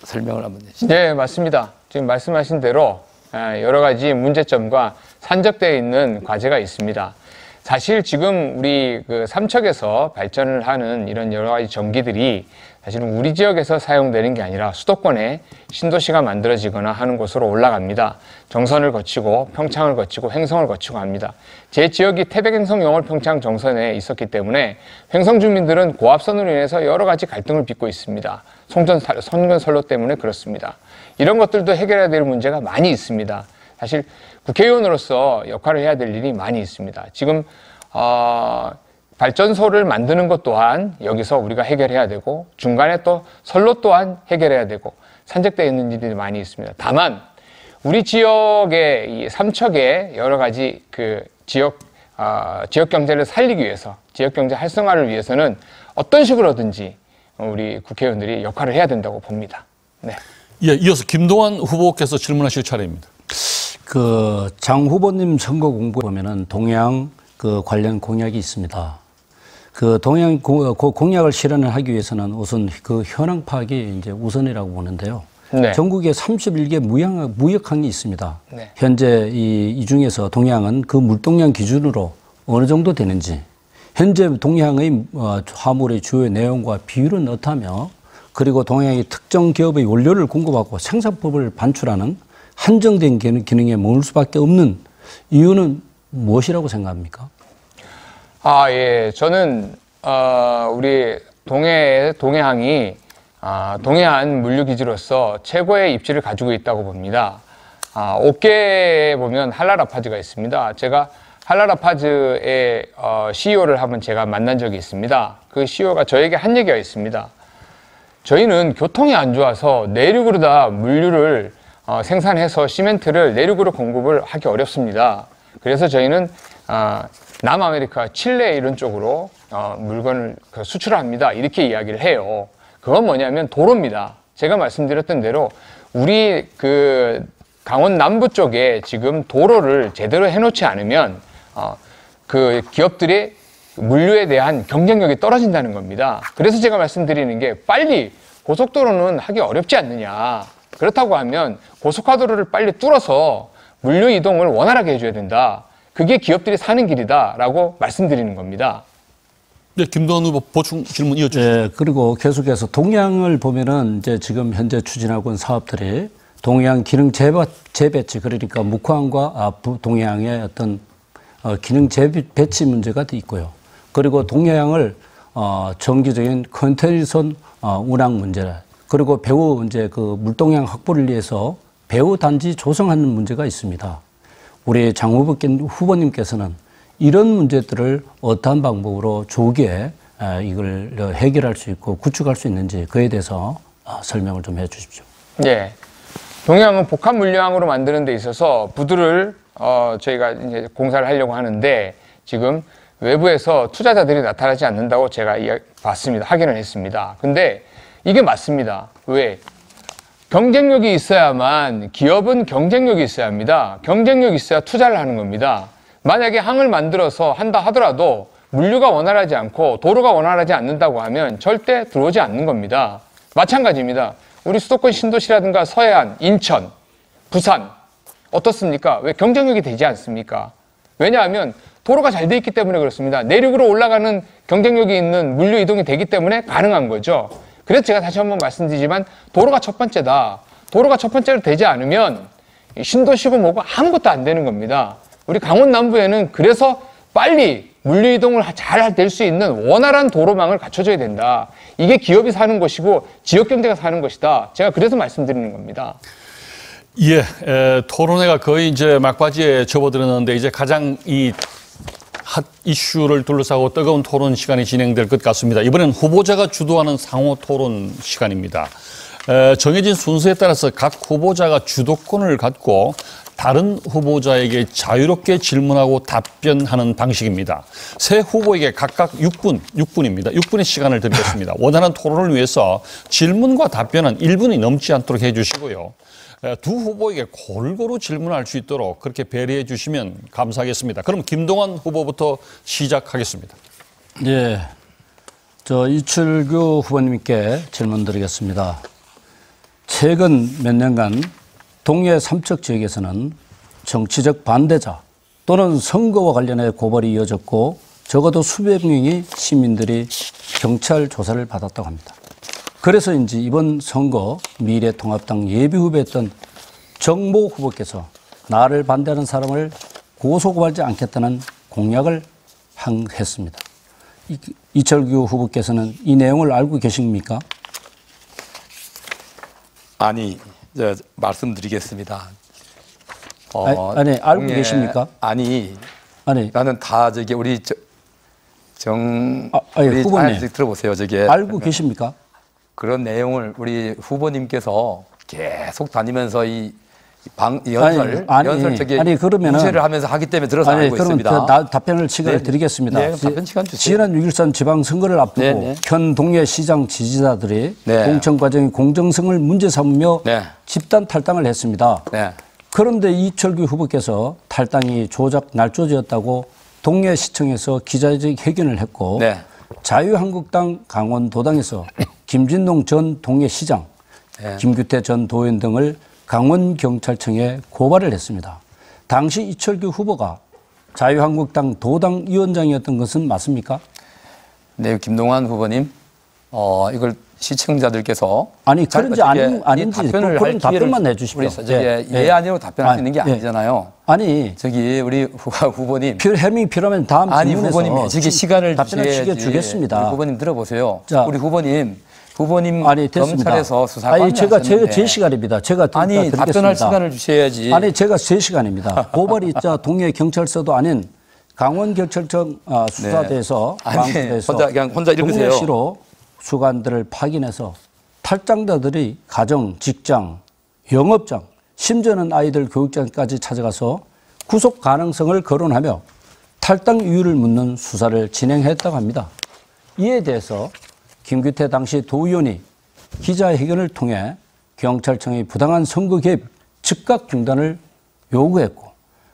B: 설명을 한번 해주시죠.
D: 네, 맞습니다. 지금 말씀하신 대로 여러 가지 문제점과 산적되어 있는 과제가 있습니다. 사실 지금 우리 그 삼척에서 발전을 하는 이런 여러 가지 전기들이 사실은 우리 지역에서 사용되는 게 아니라 수도권에 신도시가 만들어지거나 하는 곳으로 올라갑니다. 정선을 거치고 평창을 거치고 횡성을 거치고 합니다. 제 지역이 태백 횡성 영월 평창 정선에 있었기 때문에 횡성 주민들은 고압선으로 인해서 여러 가지 갈등을 빚고 있습니다. 선전선로 때문에 그렇습니다. 이런 것들도 해결해야 될 문제가 많이 있습니다. 사실 국회의원으로서 역할을 해야 될 일이 많이 있습니다. 지금 발전소를 만드는 것 또한 여기서 우리가 해결해야 되고 중간에 또 선로 또한 해결해야 되고 산적되어 있는 일들이 많이 있습니다. 다만 우리 지역의 이 삼척의 여러 가지 그 지역 경제를 살리기 위해서 지역 경제 활성화를 위해서는 어떤 식으로든지 우리 국회의원들이 역할을 해야 된다고 봅니다. 네.
A: 예, 이어서 김동완 후보께서 질문하실 차례입니다.
C: 그 장 후보님 선거 공부에 보면은 동양 그 관련 공약이 있습니다. 그 동양 공약을 실현을 하기 위해서는 우선 그 현황 파악이 이제 우선이라고 보는데요.
D: 네.
C: 전국에 31개 무역항이 있습니다.
D: 네.
C: 현재 이 중에서 동양은 그 물동량 기준으로 어느 정도 되는지, 현재 동양의 화물의 주요 내용과 비율은 어떠하며, 그리고 동양이 특정 기업의 원료를 공급하고 생산법을 반출하는 한정된 기능에 머물 수밖에 없는 이유는 무엇이라고 생각합니까?
D: 예. 저는, 우리 동해항이, 동해안 물류기지로서 최고의 입지를 가지고 있다고 봅니다. 옥계에 보면 한라라파즈가 있습니다. 제가 한라라파즈의 CEO를 한번 제가 만난 적이 있습니다. 그 CEO가 저에게 한 얘기가 있습니다. 저희는 교통이 안 좋아서 내륙으로 다 물류를 생산해서 시멘트를 내륙으로 공급을 하기 어렵습니다. 그래서 저희는 남아메리카, 칠레 이런 쪽으로 물건을 수출합니다. 이렇게 이야기를 해요. 그건 뭐냐면 도로입니다. 제가 말씀드렸던 대로 우리 그 강원 남부 쪽에 지금 도로를 제대로 해놓지 않으면 그 기업들의 물류에 대한 경쟁력이 떨어진다는 겁니다. 그래서 제가 말씀드리는 게 빨리 고속도로는 하기 어렵지 않느냐. 그렇다고 하면 고속화도로를 빨리 뚫어서 물류 이동을 원활하게 해줘야 된다. 그게 기업들이 사는 길이다라고 말씀드리는 겁니다.
A: 네, 김동완 후보 보충 질문 이어주시죠.
C: 네, 그리고 계속해서 동양을 보면은 이제 지금 현재 추진하고 있는 사업들이 동양 기능 재배치, 그러니까 묵화항과 동해항의 어떤 기능 재배치 문제가 있고요. 그리고 동해항을 정기적인 컨테이너선 운항 문제, 그리고 배후 이제 그 물동량 확보를 위해서 배후 단지 조성하는 문제가 있습니다. 우리 장 후보님께서는 이런 문제들을 어떠한 방법으로 조기에 이걸 해결할 수 있고 구축할 수 있는지 그에 대해서 설명을 좀 해 주십시오.
D: 네. 동해항은 복합 물류항으로 만드는 데 있어서 부두를 저희가 이제 공사를 하려고 하는데 지금 외부에서 투자자들이 나타나지 않는다고 제가 봤습니다. 확인을 했습니다. 근데 이게 맞습니다. 왜? 경쟁력이 있어야만, 기업은 경쟁력이 있어야 합니다. 경쟁력이 있어야 투자를 하는 겁니다. 만약에 항을 만들어서 한다 하더라도 물류가 원활하지 않고 도로가 원활하지 않는다고 하면 절대 들어오지 않는 겁니다. 마찬가지입니다. 우리 수도권 신도시라든가 서해안, 인천, 부산 어떻습니까? 왜 경쟁력이 되지 않습니까? 왜냐하면 도로가 잘 돼 있기 때문에 그렇습니다. 내륙으로 올라가는 경쟁력이 있는 물류 이동이 되기 때문에 가능한 거죠. 그래서 제가 다시 한번 말씀드리지만 도로가 첫 번째다. 도로가 첫 번째로 되지 않으면 신도시고 뭐고 아무것도 안 되는 겁니다. 우리 강원 남부에는 그래서 빨리 물류 이동을 잘 될 수 있는 원활한 도로망을 갖춰줘야 된다. 이게 기업이 사는 것이고 지역 경제가 사는 것이다. 제가 그래서 말씀드리는 겁니다.
A: 예, 토론회가 거의 이제 막바지에 접어들었는데 이제 가장 이 핫 이슈를 둘러싸고 뜨거운 토론 시간이 진행될 것 같습니다. 이번엔 후보자가 주도하는 상호 토론 시간입니다. 정해진 순서에 따라서 각 후보자가 주도권을 갖고 다른 후보자에게 자유롭게 질문하고 답변하는 방식입니다. 세 후보에게 각각 6분입니다. 6분의 시간을 드리겠습니다. 원활한 토론을 위해서 질문과 답변은 1분이 넘지 않도록 해주시고요. 두 후보에게 골고루 질문할 수 있도록 그렇게 배려해 주시면 감사하겠습니다. 그럼 김동완 후보부터 시작하겠습니다.
C: 예, 저 이철규 후보님께 질문 드리겠습니다. 최근 몇 년간 동해 삼척 지역에서는 정치적 반대자 또는 선거와 관련해 고발이 이어졌고 적어도 수백 명의 시민들이 경찰 조사를 받았다고 합니다. 그래서인지 이번 선거 미래통합당 예비후보였던 정모 후보께서 나를 반대하는 사람을 고소고발하지 않겠다는 공약을 했습니다. 이철규 후보께서는 이 내용을 알고 계십니까?
B: 아니, 말씀드리겠습니다.
C: 아니 알고 계십니까?
B: 아니,
C: 아니
B: 나는 다 저기 우리 우리
C: 후보님
B: 들어보세요. 저게
C: 알고 계십니까?
B: 그런 내용을 우리 후보님께서 계속 다니면서 연설
C: 그러면은
B: 무죄를 하면서 하기 때문에 들어서 알고 있습니다.
C: 답변을 시간을 드리겠습니다.
B: 네, 답변 시간 주세요.
C: 지난 6.13 지방선거를 앞두고
B: 네.
C: 현 동해시장 지지자들이
B: 네.
C: 공천 과정의 공정성을 문제 삼으며
B: 네.
C: 집단 탈당을 했습니다.
B: 네.
C: 그런데 이철규 후보께서 탈당이 조작 날조지였다고 동해시청에서 기자회견 회견을 했고
B: 네.
C: 자유한국당 강원도당에서 김진동 전 동해시장,
B: 네.
C: 김규태 전 도의원 등을 강원경찰청에 고발을 했습니다. 당시 이철규 후보가 자유한국당 도당 위원장이었던 것은 맞습니까?
B: 네, 김동완 후보님, 이걸 시청자들께서
C: 아니 그런지 아닌지 그런 답변만 해주십시오.
B: 예 아니로 답변할 수 있는 게 아니잖아요.
C: 아니
B: 저기 우리 후보님
C: 해명이 필요하면 다음
B: 아니
C: 질문에서
B: 후보님 저기 시간을
C: 답변을 주겠습니다.
B: 우리 후보님 들어보세요.
C: 자,
B: 우리 후보님
C: 아니 됐습니다.
B: 검찰에서 수사관이
C: 아니 제가 제 시간입니다. 제가
B: 아니
C: 드리겠습니다.
B: 답변할 시간을 주셔야지.
C: 아니 제가 제 시간입니다. 고발이 동해 경찰서도 아닌 강원경찰청 수사대에서
B: 네. 그냥 혼자 읽으세요.
C: 동해시로 수관들을 파견해서 탈당자들이 가정, 직장, 영업장, 심지어는 아이들 교육장까지 찾아가서 구속 가능성을 거론하며 탈당 이유를 묻는 수사를 진행했다고 합니다. 이에 대해서 김규태 당시 도의원이 기자회견을 통해 경찰청의 부당한 선거 개입 즉각 중단을 요구했고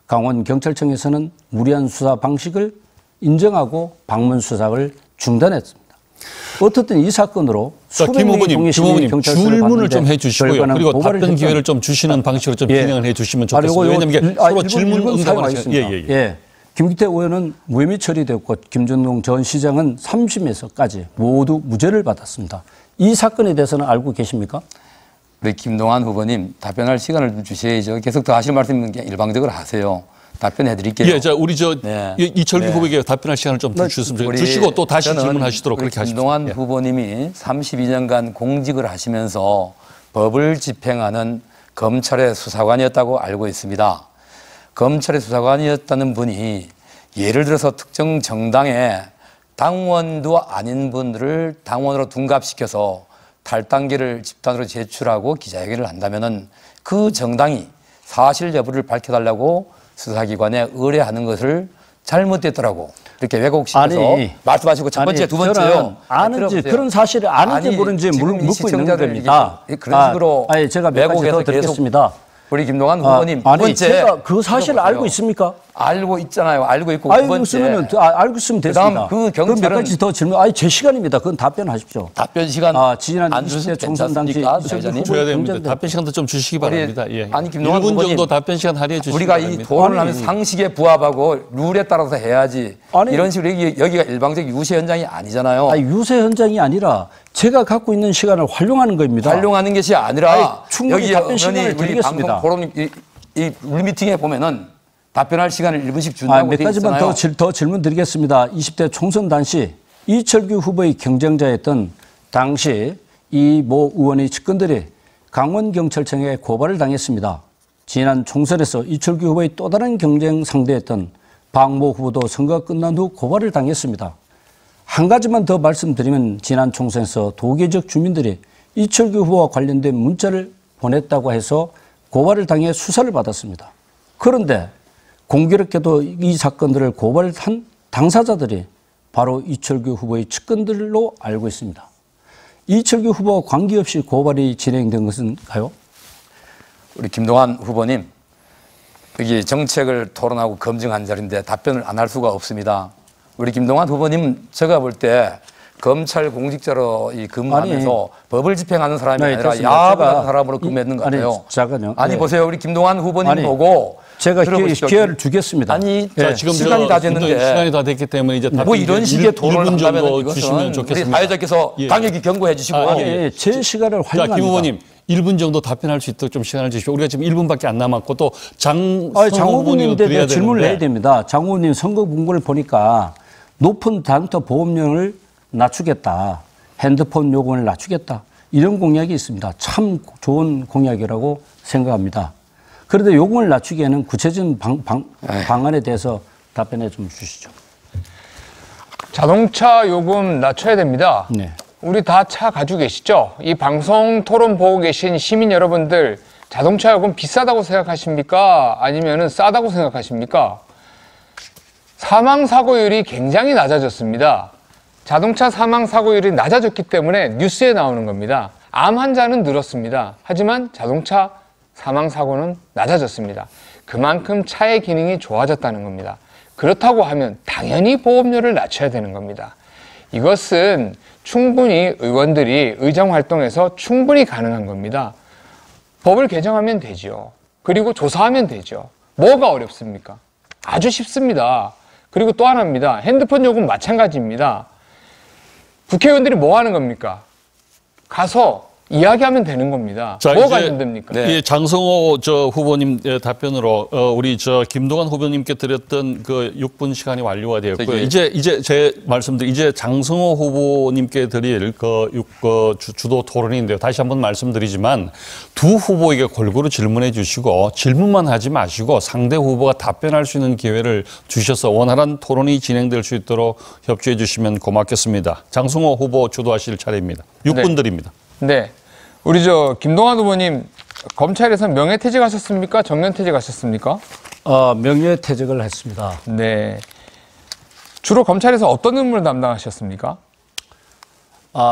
C: 강원경찰청에서는 무리한 수사 방식을 인정하고 방문 수사를 중단했습니다. 어떻든 이 사건으로
A: 김 후보님 질문을 좀 해주시고요. 그리고 답변 기회를 좀 주시는 방식으로 좀 진행을 해주시면 좋겠습니다. 왜냐하면 서로 질문 응답을
C: 하겠습니다. 김규태 의원은 무혐의 처리되었고 김준동 전 시장은 3심에서까지 모두 무죄를 받았습니다. 이 사건에 대해서는 알고 계십니까?
B: 우리 김동완 후보님 답변할 시간을 주셔야죠. 계속 더 하실 말씀 있는 게 일방적으로 하세요. 답변해 드릴게요.
A: 예, 자 우리 이철규 후보에게 답변할 시간을 좀 주시고 또 다시 질문하시도록 그렇게 하십시오.
B: 김동완 후보님이 32년간 공직을 하시면서 법을 집행하는 검찰의 수사관이었다고 알고 있습니다. 검찰의 수사관이었다는 분이 예를 들어서 특정 정당의 당원도 아닌 분들을 당원으로 둔갑시켜서 탈당계를 집단으로 제출하고 기자회견을 한다면은 그 정당이 사실 여부를 밝혀달라고 수사기관에 의뢰하는 것을 잘못됐더라고. 이렇게 왜곡시켜서 말씀하시고 첫 번째, 두 번째요.
C: 아는지 그런 사실을 아는지 모르는지 묻고 있는 겁니다.
B: 그런 식으로
C: 제가 몇 가지 더 드리겠습니다.
B: 우리 김동완 후보님, 두
C: 아니
B: 번째.
C: 제가 그 사실을 알고 있습니까?
B: 알고 있잖아요. 알고 있고.
C: 알고 있으면 알고 있으면 됐습니다.
B: 그
C: 그럼 몇 가지 더 질문. 제 시간입니다. 그건 답변하십시오.
B: 답변 시간
C: 지난
B: 안
C: 20대 총선 당시
A: 줘야 됩니다. 답변 시간도 좀 주시기 바랍니다. 예.
B: 아니 김동완
A: 1분
B: 후보님,
A: 정도 답변 시간 할애해 주시기
B: 우리가
A: 바랍니다.
B: 이 토론을 하면 상식에 부합하고 룰에 따라서 해야지. 이런 식으로 여기가 일방적 유세 현장이 아니잖아요.
C: 유세 현장이 아니라 제가 갖고 있는 시간을 활용하는 겁니다.
B: 활용하는 것이 아니라
C: 충분히 답변 시간을 드리겠습니다.
B: 이 룰미팅에 보면은 답변할 시간을 1분씩 준다고
C: 몇 가지만 더 질문 드리겠습니다. 20대 총선 당시 이철규 후보의 경쟁자였던 당시 이 모 의원의 측근들이 강원경찰청에 고발을 당했습니다. 지난 총선에서 이철규 후보의 또 다른 경쟁 상대였던 박모 후보도 선거가 끝난 후 고발을 당했습니다. 한 가지만 더 말씀드리면 지난 총선에서 도계적 주민들이 이철규 후보와 관련된 문자를 보냈다고 해서 고발을 당해 수사를 받았습니다. 그런데 공교롭게도 이 사건들을 고발한 당사자들이 바로 이철규 후보의 측근들로 알고 있습니다. 이철규 후보와 관계없이 고발이 진행된 것은가요?
B: 우리 김동완 후보님, 여기 정책을 토론하고 검증한 자리인데 답변을 안 할 수가 없습니다. 우리 김동완 후보님, 제가 볼 때 검찰 공직자로 근무하면서 법을 집행하는 사람이 아니라 야합하는 사람으로 근무했는 것 같아요.
C: 잠깐요.
B: 아니 보세요, 우리 김동완 후보님 보고
C: 제가 기회를 주겠습니다.
B: 아니
A: 자, 지금
B: 시간이 다 됐는데
A: 시간이 다 됐기 때문에 이제
B: 뭐 이런 식의 토론을 한다면
A: 정도 주시면
B: 이것은 우리
A: 좋겠습니다.
B: 사회자께서 강력히 경고해 주시고
C: 제 시간을
A: 자,
C: 활용합니다.
A: 김 후보님 1분 정도 답변할 수 있도록 좀 시간을 주십시오. 우리가 지금 1분밖에 안 남았고 또
C: 장
A: 후보님도
C: 후보님한테
A: 드려야
C: 질문을
A: 되는데.
C: 해야 됩니다. 장 후보님 선거 공고를 보니까 높은 단터 보험료를 낮추겠다. 핸드폰 요금을 낮추겠다. 이런 공약이 있습니다. 참 좋은 공약이라고 생각합니다. 그런데 요금을 낮추기에는 구체적인 방안에 대해서 답변해 좀 주시죠.
D: 자동차 요금 낮춰야 됩니다.
C: 네.
D: 우리 다 차 가지고 계시죠? 이 방송 토론 보고 계신 시민 여러분들, 자동차 요금 비싸다고 생각하십니까? 아니면 싸다고 생각하십니까? 사망사고율이 굉장히 낮아졌습니다. 자동차 사망사고율이 낮아졌기 때문에 뉴스에 나오는 겁니다. 암 환자는 늘었습니다. 하지만 자동차 사망사고는 낮아졌습니다. 그만큼 차의 기능이 좋아졌다는 겁니다. 그렇다고 하면 당연히 보험료를 낮춰야 되는 겁니다. 이것은 충분히 의원들이 의정활동에서 충분히 가능한 겁니다. 법을 개정하면 되죠. 그리고 조사하면 되죠. 뭐가 어렵습니까? 아주 쉽습니다. 그리고 또 하나입니다. 핸드폰 요금 마찬가지입니다. 국회의원들이 뭐 하는 겁니까? 가서 이야기하면 되는 겁니다.
A: 자,
D: 뭐가
A: 이제
D: 힘듭니까?
A: 이 장성호 후보님 답변으로 우리 김동완 후보님께 드렸던 그 6분 시간이 완료가 되었고요. 이제 제 말씀드린 이제 장성호 후보님께 드릴 주도 토론인데요. 다시 한번 말씀드리지만 두 후보에게 골고루 질문해 주시고 질문만 하지 마시고 상대 후보가 답변할 수 있는 기회를 주셔서 원활한 토론이 진행될 수 있도록 협조해 주시면 고맙겠습니다. 장성호 후보 주도하실 차례입니다. 6분 드립니다.
D: 네. 우리 김동완 후보님, 검찰에서 명예퇴직 하셨습니까? 정년퇴직 하셨습니까?
C: 명예퇴직을 했습니다.
D: 네. 주로 검찰에서 어떤 업무를 담당하셨습니까?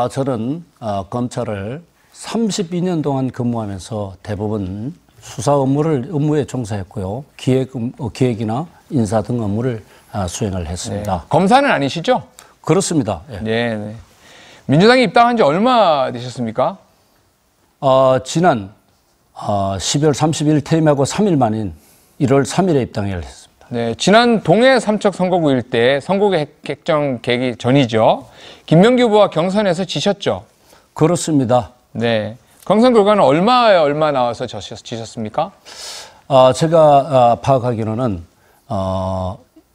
C: 저는 검찰을 32년 동안 근무하면서 대부분 수사 업무에 종사했고요. 기획이나 인사 등 업무를 수행을 했습니다.
D: 네. 검사는 아니시죠?
C: 그렇습니다. 예.
D: 네. 민주당에 입당한 지 얼마 되셨습니까?
C: 지난 12월 30일 퇴임하고 3일 만인 1월 3일에 입당을 했습니다.
D: 네, 지난 동해 삼척 선거구일 때 선거구 획정 개기 전이죠. 김명기 후보와 경선에서 지셨죠?
C: 그렇습니다.
D: 네. 경선 결과는 얼마 나와서 지셨습니까?
C: 제가 파악하기로는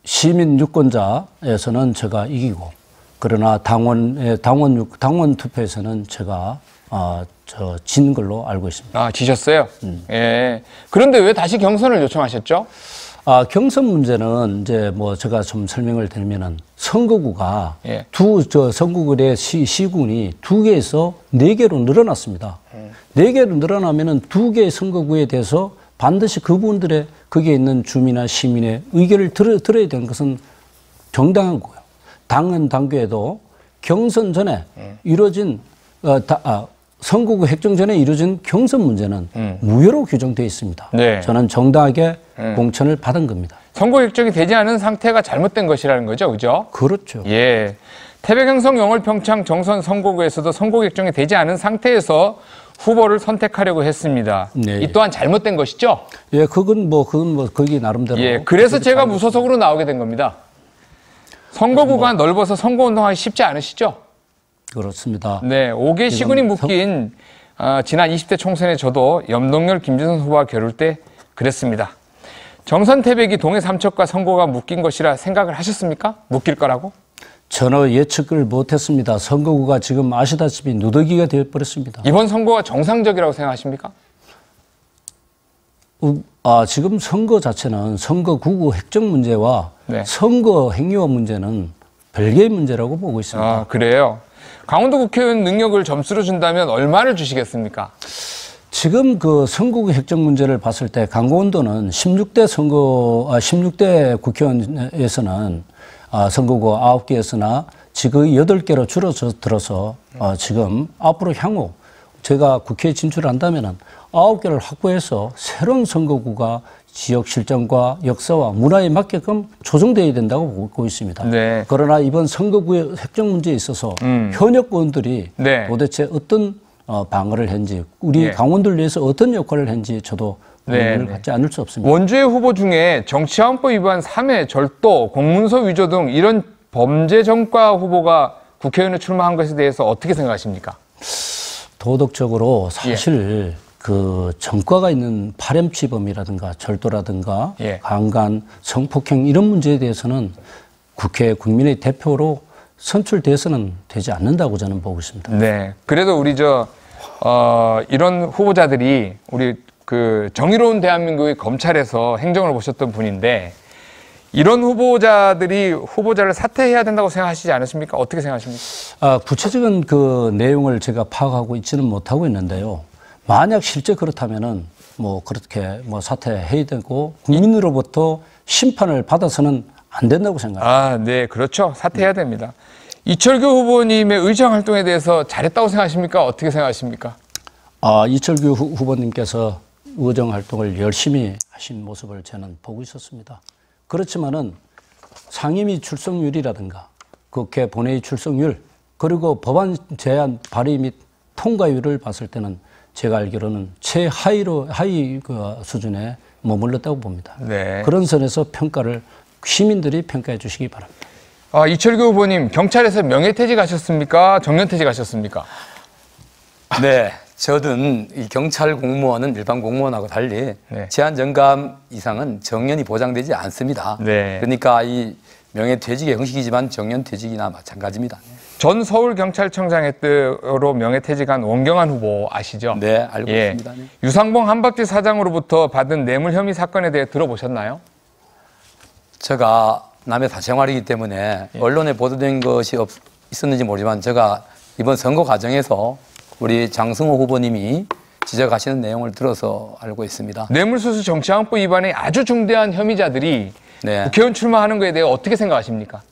C: 시민 유권자에서는 제가 이기고, 그러나 당원 투표에서는 제가 진 걸로 알고 있습니다.
D: 지셨어요? 예. 그런데 왜 다시 경선을 요청하셨죠?
C: 경선 문제는 이제 제가 좀 설명을 드리면은 선거구가
D: 예.
C: 선거구의 시군이 2개에서 4개로 늘어났습니다. 4개로 늘어나면은 2개의 선거구에 대해서 반드시 그분들의 거기에 있는 주민이나 시민의 의견을 들어야 되는 것은 정당한 거고요. 당교에도 경선 전에 이루어진 선거구 획정 전에 이루어진 경선 문제는 무효로 규정되어 있습니다.
D: 네.
C: 저는 정당하게 공천을 받은 겁니다.
D: 선거 획정이 되지 않은 상태가 잘못된 것이라는 거죠, 그죠?
C: 그렇죠.
D: 예. 태백행성, 영월, 평창, 정선 선거구에서도 선거 획정이 되지 않은 상태에서 후보를 선택하려고 했습니다.
C: 네.
D: 이 또한 잘못된 것이죠?
C: 예, 그건 거기 나름대로.
D: 예. 그래서 제가 무소속으로 나오게 된 겁니다. 선거구가 넓어서 선거운동하기 쉽지 않으시죠?
C: 그렇습니다.
D: 네, 5개 시군이 묶인 지난 20대 총선에 저도 염동열, 김진선 후보와 겨룰 때 그랬습니다. 정선 태백이 동해 삼척과 선거가 묶인 것이라 생각을 하셨습니까? 묶일 거라고?
C: 전혀 예측을 못했습니다. 선거구가 지금 아시다시피 누더기가 되어버렸습니다.
D: 이번 선거가 정상적이라고 생각하십니까?
C: 지금 선거 자체는 선거구구 획정 문제와
D: 네.
C: 선거 행위와 문제는 별개의 문제라고 보고 있습니다.
D: 아, 그래요? 강원도 국회의원 능력을 점수로 준다면 얼마를 주시겠습니까?
C: 지금 그 선거구 획정 문제를 봤을 때 강원도는 16대 국회의원에서는 선거구 9개에서나 지금 8개로 줄어들어서 지금 앞으로 향후 제가 국회에 진출한다면은 9개를 확보해서 새로운 선거구가 지역 실정과 역사와 문화에 맞게끔 조정되어야 된다고 보고 있습니다.
D: 네.
C: 그러나 이번 선거구의 획정 문제에 있어서 현역 의원들이
D: 네.
C: 도대체 어떤 방어를 했는지 우리
D: 네.
C: 강원도를 위해서 어떤 역할을 했는지 저도 의문을
D: 네.
C: 갖지 않을 수 없습니다.
D: 원주의 후보 중에 정치화원법 위반 3회, 절도, 공문서 위조 등 이런 범죄 전과 후보가 국회의원에 출마한 것에 대해서 어떻게 생각하십니까?
C: 도덕적으로 사실 그 전과가 있는 파렴치범이라든가 절도라든가
D: 예.
C: 강간, 성폭행 이런 문제에 대해서는 국회 국민의 대표로 선출돼서는 되지 않는다고 저는 보고 있습니다.
D: 네. 그래도 우리 이런 후보자들이 우리 그 정의로운 대한민국의 검찰에서 행정을 보셨던 분인데 이런 후보자들이 후보자를 사퇴해야 된다고 생각하시지 않으십니까? 어떻게 생각하십니까?
C: 구체적인 그 내용을 제가 파악하고 있지는 못하고 있는데요. 만약 실제 그렇다면은 뭐 그렇게 뭐 사퇴해야 되고 국민으로부터 심판을 받아서는 안 된다고 생각합니다.
D: 네, 그렇죠. 사퇴해야 됩니다. 이철규 후보님의 의정 활동에 대해서 잘했다고 생각하십니까? 어떻게 생각하십니까?
C: 이철규 후보님께서 의정 활동을 열심히 하신 모습을 저는 보고 있었습니다. 그렇지만은 상임위 출석률이라든가 국회 본회의 출석률 그리고 법안 제안 발의 및 통과율을 봤을 때는 제가 알기로는 하위 그 수준에 머물렀다고 봅니다.
D: 네.
C: 그런 선에서 시민들이 평가해 주시기 바랍니다.
D: 이철규 후보님, 경찰에서 명예퇴직하셨습니까? 정년퇴직하셨습니까?
B: 네, 저는 이 경찰 공무원은 일반 공무원하고 달리
D: 네.
B: 제한 정감 이상은 정년이 보장되지 않습니다.
D: 네.
B: 그러니까 이 명예퇴직의 형식이지만 정년퇴직이나 마찬가지입니다.
D: 전 서울경찰청장의 뜻으로 명예퇴직한 원경한 후보 아시죠?
B: 네, 알고 있습니다. 네.
D: 유상봉 한박지 사장으로부터 받은 뇌물 혐의 사건에 대해 들어보셨나요?
B: 제가 남의 사생활이기 때문에 언론에 보도된 것이 있었는지 모르지만 제가 이번 선거 과정에서 우리 장승호 후보님이 지적하시는 내용을 들어서 알고 있습니다.
D: 뇌물수수 정치화원법 위반의 아주 중대한 혐의자들이
B: 네.
D: 국회의원 출마하는 것에 대해 어떻게 생각하십니까?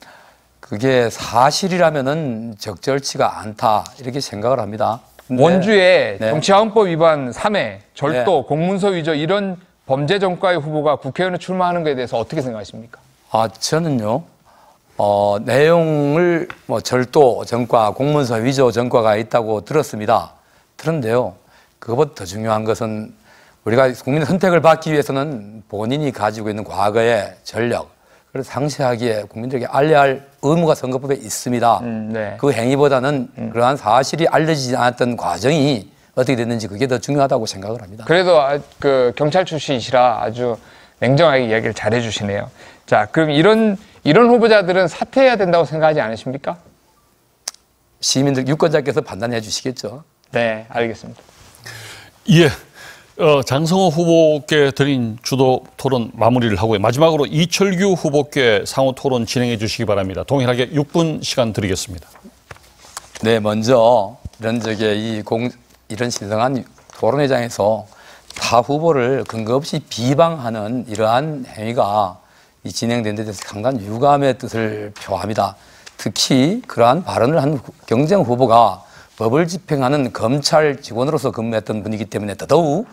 B: 그게 사실이라면은 적절치가 않다 이렇게 생각을 합니다. 근데
D: 원주에
B: 네.
D: 정치화원법 위반 3회, 절도, 공문서 위조 이런 범죄 전과의 후보가 국회의원에 출마하는 것에 대해서 어떻게 생각하십니까?
B: 저는요, 내용을 절도 전과, 공문서 위조 전과가 있다고 들었습니다. 그런데요, 그것보다 더 중요한 것은 우리가 국민의 선택을 받기 위해서는 본인이 가지고 있는 과거의 전력, 그걸 상세하게 국민들에게 알려야 할 의무가 선거법에 있습니다.
D: 네.
B: 그 행위보다는 그러한 사실이 알려지지 않았던 과정이 어떻게 됐는지 그게 더 중요하다고 생각을 합니다.
D: 그래도 그 경찰 출신이시라 아주 냉정하게 이야기를 잘해 주시네요. 자, 그럼 이런 후보자들은 사퇴해야 된다고 생각하지 않으십니까?
B: 시민들, 유권자께서 판단해 주시겠죠.
D: 네, 알겠습니다.
A: 예. 장성호 후보께 드린 주도 토론 마무리를 하고요. 마지막으로 이철규 후보께 상호 토론 진행해 주시기 바랍니다. 동일하게 6분 시간 드리겠습니다.
B: 네, 먼저 이런 신성한 토론회장에서 타 후보를 근거 없이 비방하는 이러한 행위가 진행된 데 대해서 강한 유감의 뜻을 표합니다. 특히 그러한 발언을 한 경쟁 후보가 법을 집행하는 검찰 직원으로서 근무했던 분이기 때문에 더더욱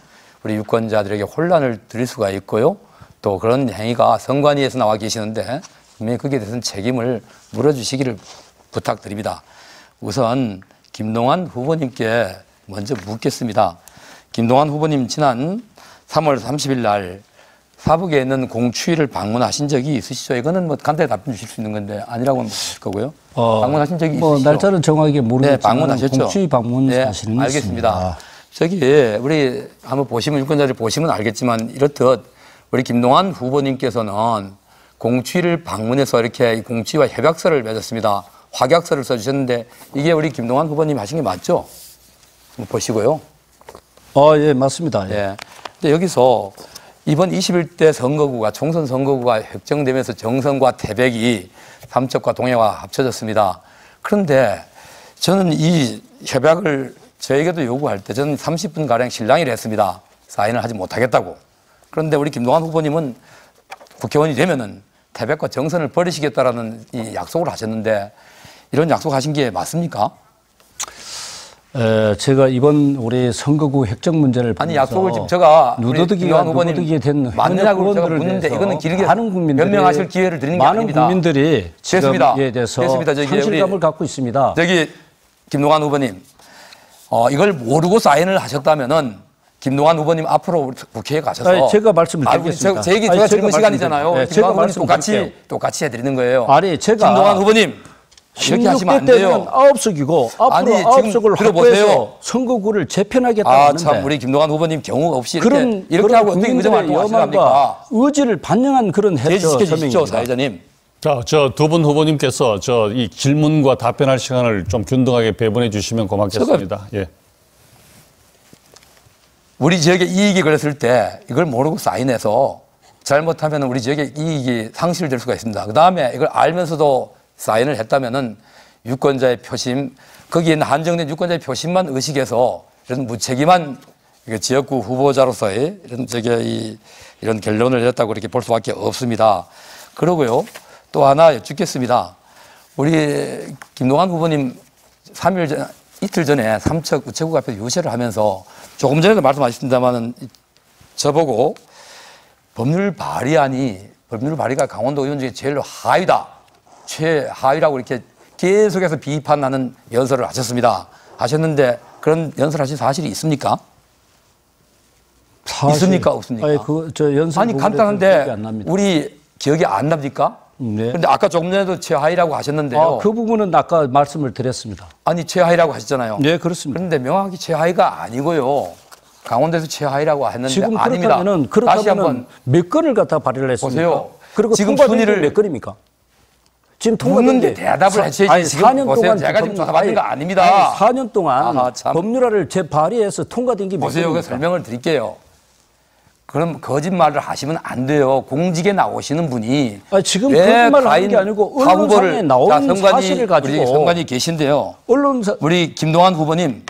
B: 우리 유권자들에게 혼란을 드릴 수가 있고요. 또 그런 행위가 선관위에서 나와 계시는데 분명히 거기에 대해서는 책임을 물어주시기를 부탁드립니다. 우선 김동완 후보님께 먼저 묻겠습니다. 김동완 후보님 지난 3월 30일 날 사북에 있는 공추위를 방문하신 적이 있으시죠? 이거는 간단히 답변 주실 수 있는 건데 아니라고는 못 거고요. 방문하신 적이 있으시죠?
C: 날짜는 정확하게 모르겠지만
B: 네, 방문하셨죠?
C: 공추위 방문
B: 네,
C: 사실은
B: 알겠습니다.
C: 있습니다.
B: 우리 한번 유권자들 보시면 알겠지만 이렇듯 우리 김동완 후보님께서는 공추위를 방문해서 이렇게 공추위와 협약서를 맺었습니다. 확약서를 써주셨는데 이게 우리 김동완 후보님 하신 게 맞죠? 한번 보시고요.
C: 예, 맞습니다. 예.
B: 네. 근데 여기서 이번 21대 선거구가 총선 선거구가 획정되면서 정선과 태백이 삼척과 동해와 합쳐졌습니다. 그런데 저는 이 협약을 저에게도 요구할 때 저는 30분가량 실랑이를 했습니다. 사인을 하지 못하겠다고. 그런데 우리 김동완 후보님은 국회의원이 되면은 태백과 정선을 버리시겠다라는 이 약속을 하셨는데 이런 약속하신 게 맞습니까?
C: 제가 이번 우리 선거구 획정 문제를 보면서
B: 아니 약속을 지금 제가
C: 누더기가 된
B: 맞느냐고 제가 묻는데 이거는 길게
C: 많은 국민들이
B: 변명하실 기회를 드리는 게
C: 많은
B: 아닙니다.
C: 국민들이
B: 됐습니다.
C: 지금에 대해서
B: 됐습니다. 저기
C: 상실감을 갖고 있습니다.
B: 저기 김동완 후보님 이걸 모르고 사인을 하셨다면은 김동완 후보님 앞으로 국회에 가셔서
C: 아니, 제가 말씀을 드리겠습니다.
B: 제 얘기 제가 질문 시간이잖아요.
C: 네,
B: 김동완 후보님
C: 말씀드릴게요.
B: 똑같이 해드리는 거예요.
C: 아니 제가
B: 김동완 후보님 이렇게 하시면 안
C: 16대 때는
B: 돼요.
C: 9석이고 앞으로
B: 아니,
C: 9석을
B: 들어보세요.
C: 확보해서 선거구를 재편하겠다고
B: 아
C: 하는데
B: 참 우리 김동완 후보님 경우 없이
C: 그런
B: 이렇게 하고 어떻게
C: 국민들의
B: 의정 활동하시랍니까?
C: 여망과 의지를 반영한 그런
B: 제시시켜 주십시오,
C: 서명입니다.
B: 사회자님.
A: 자, 저 두 분 후보님께서 저 이 질문과 답변할 시간을 좀 균등하게 배분해 주시면 고맙겠습니다. 예.
B: 우리 지역에 이익이 걸렸을 때 이걸 모르고 사인해서 잘못하면 우리 지역에 이익이 상실될 수가 있습니다. 그 다음에 이걸 알면서도 사인을 했다면은 유권자의 표심, 거기에 있는 한정된 유권자의 표심만 의식해서 이런 무책임한 지역구 후보자로서의 이런 결론을 내렸다고 이렇게 볼 수밖에 없습니다. 그러고요. 또 하나 여쭙겠습니다. 우리 김동완 후보님 3일 전, 이틀 전에 삼척 우체국 앞에 유세를 하면서 조금 전에도 말씀하셨습니다만은 저보고 법률 발의가 강원도 의원 중에 제일 하위다. 최하위라고 이렇게 계속해서 비판하는 연설을 하셨는데 그런 연설하신 사실이 있습니까? 있습니까? 없습니까?
C: 아니,
B: 간단한데 우리 기억이 안 납니까?
C: 네.
B: 그런데 아까 조금 전에도 최하위라고 하셨는데요.
C: 그 부분은 아까 말씀을 드렸습니다.
B: 아니 최하위라고 하셨잖아요.
C: 네, 그렇습니다.
B: 그런데 명확히 최하위가 아니고요. 강원도에서 최하위라고 했는데
C: 지금
B: 아닙니다. 다시 한번
C: 몇 건을 갖다 발의를 했습니까?
B: 보세요.
C: 그리고
B: 지금
C: 통과된
B: 순위를
C: 게 몇 건입니까? 지금
B: 묻는데 대답을 하셔야지. 지금
C: 4년
B: 보세요.
C: 동안
B: 제가 지금 조사받는 거 아닙니다.
C: 4년 동안
B: 아하, 참.
C: 법률화를 재발의해서 통과된 게 몇
B: 보세요. 그
C: 건입니까?
B: 설명을 드릴게요. 그럼 거짓말을 하시면 안 돼요. 공직에 나오시는 분이
C: 지금
B: 왜
C: 거짓말을 하는 게
B: 타인
C: 아니고
B: 타
C: 언론상에
B: 후보를
C: 나온 사실을 가지고
B: 우리 선관위 계신데요.
C: 언론사
B: 우리 김동완 후보님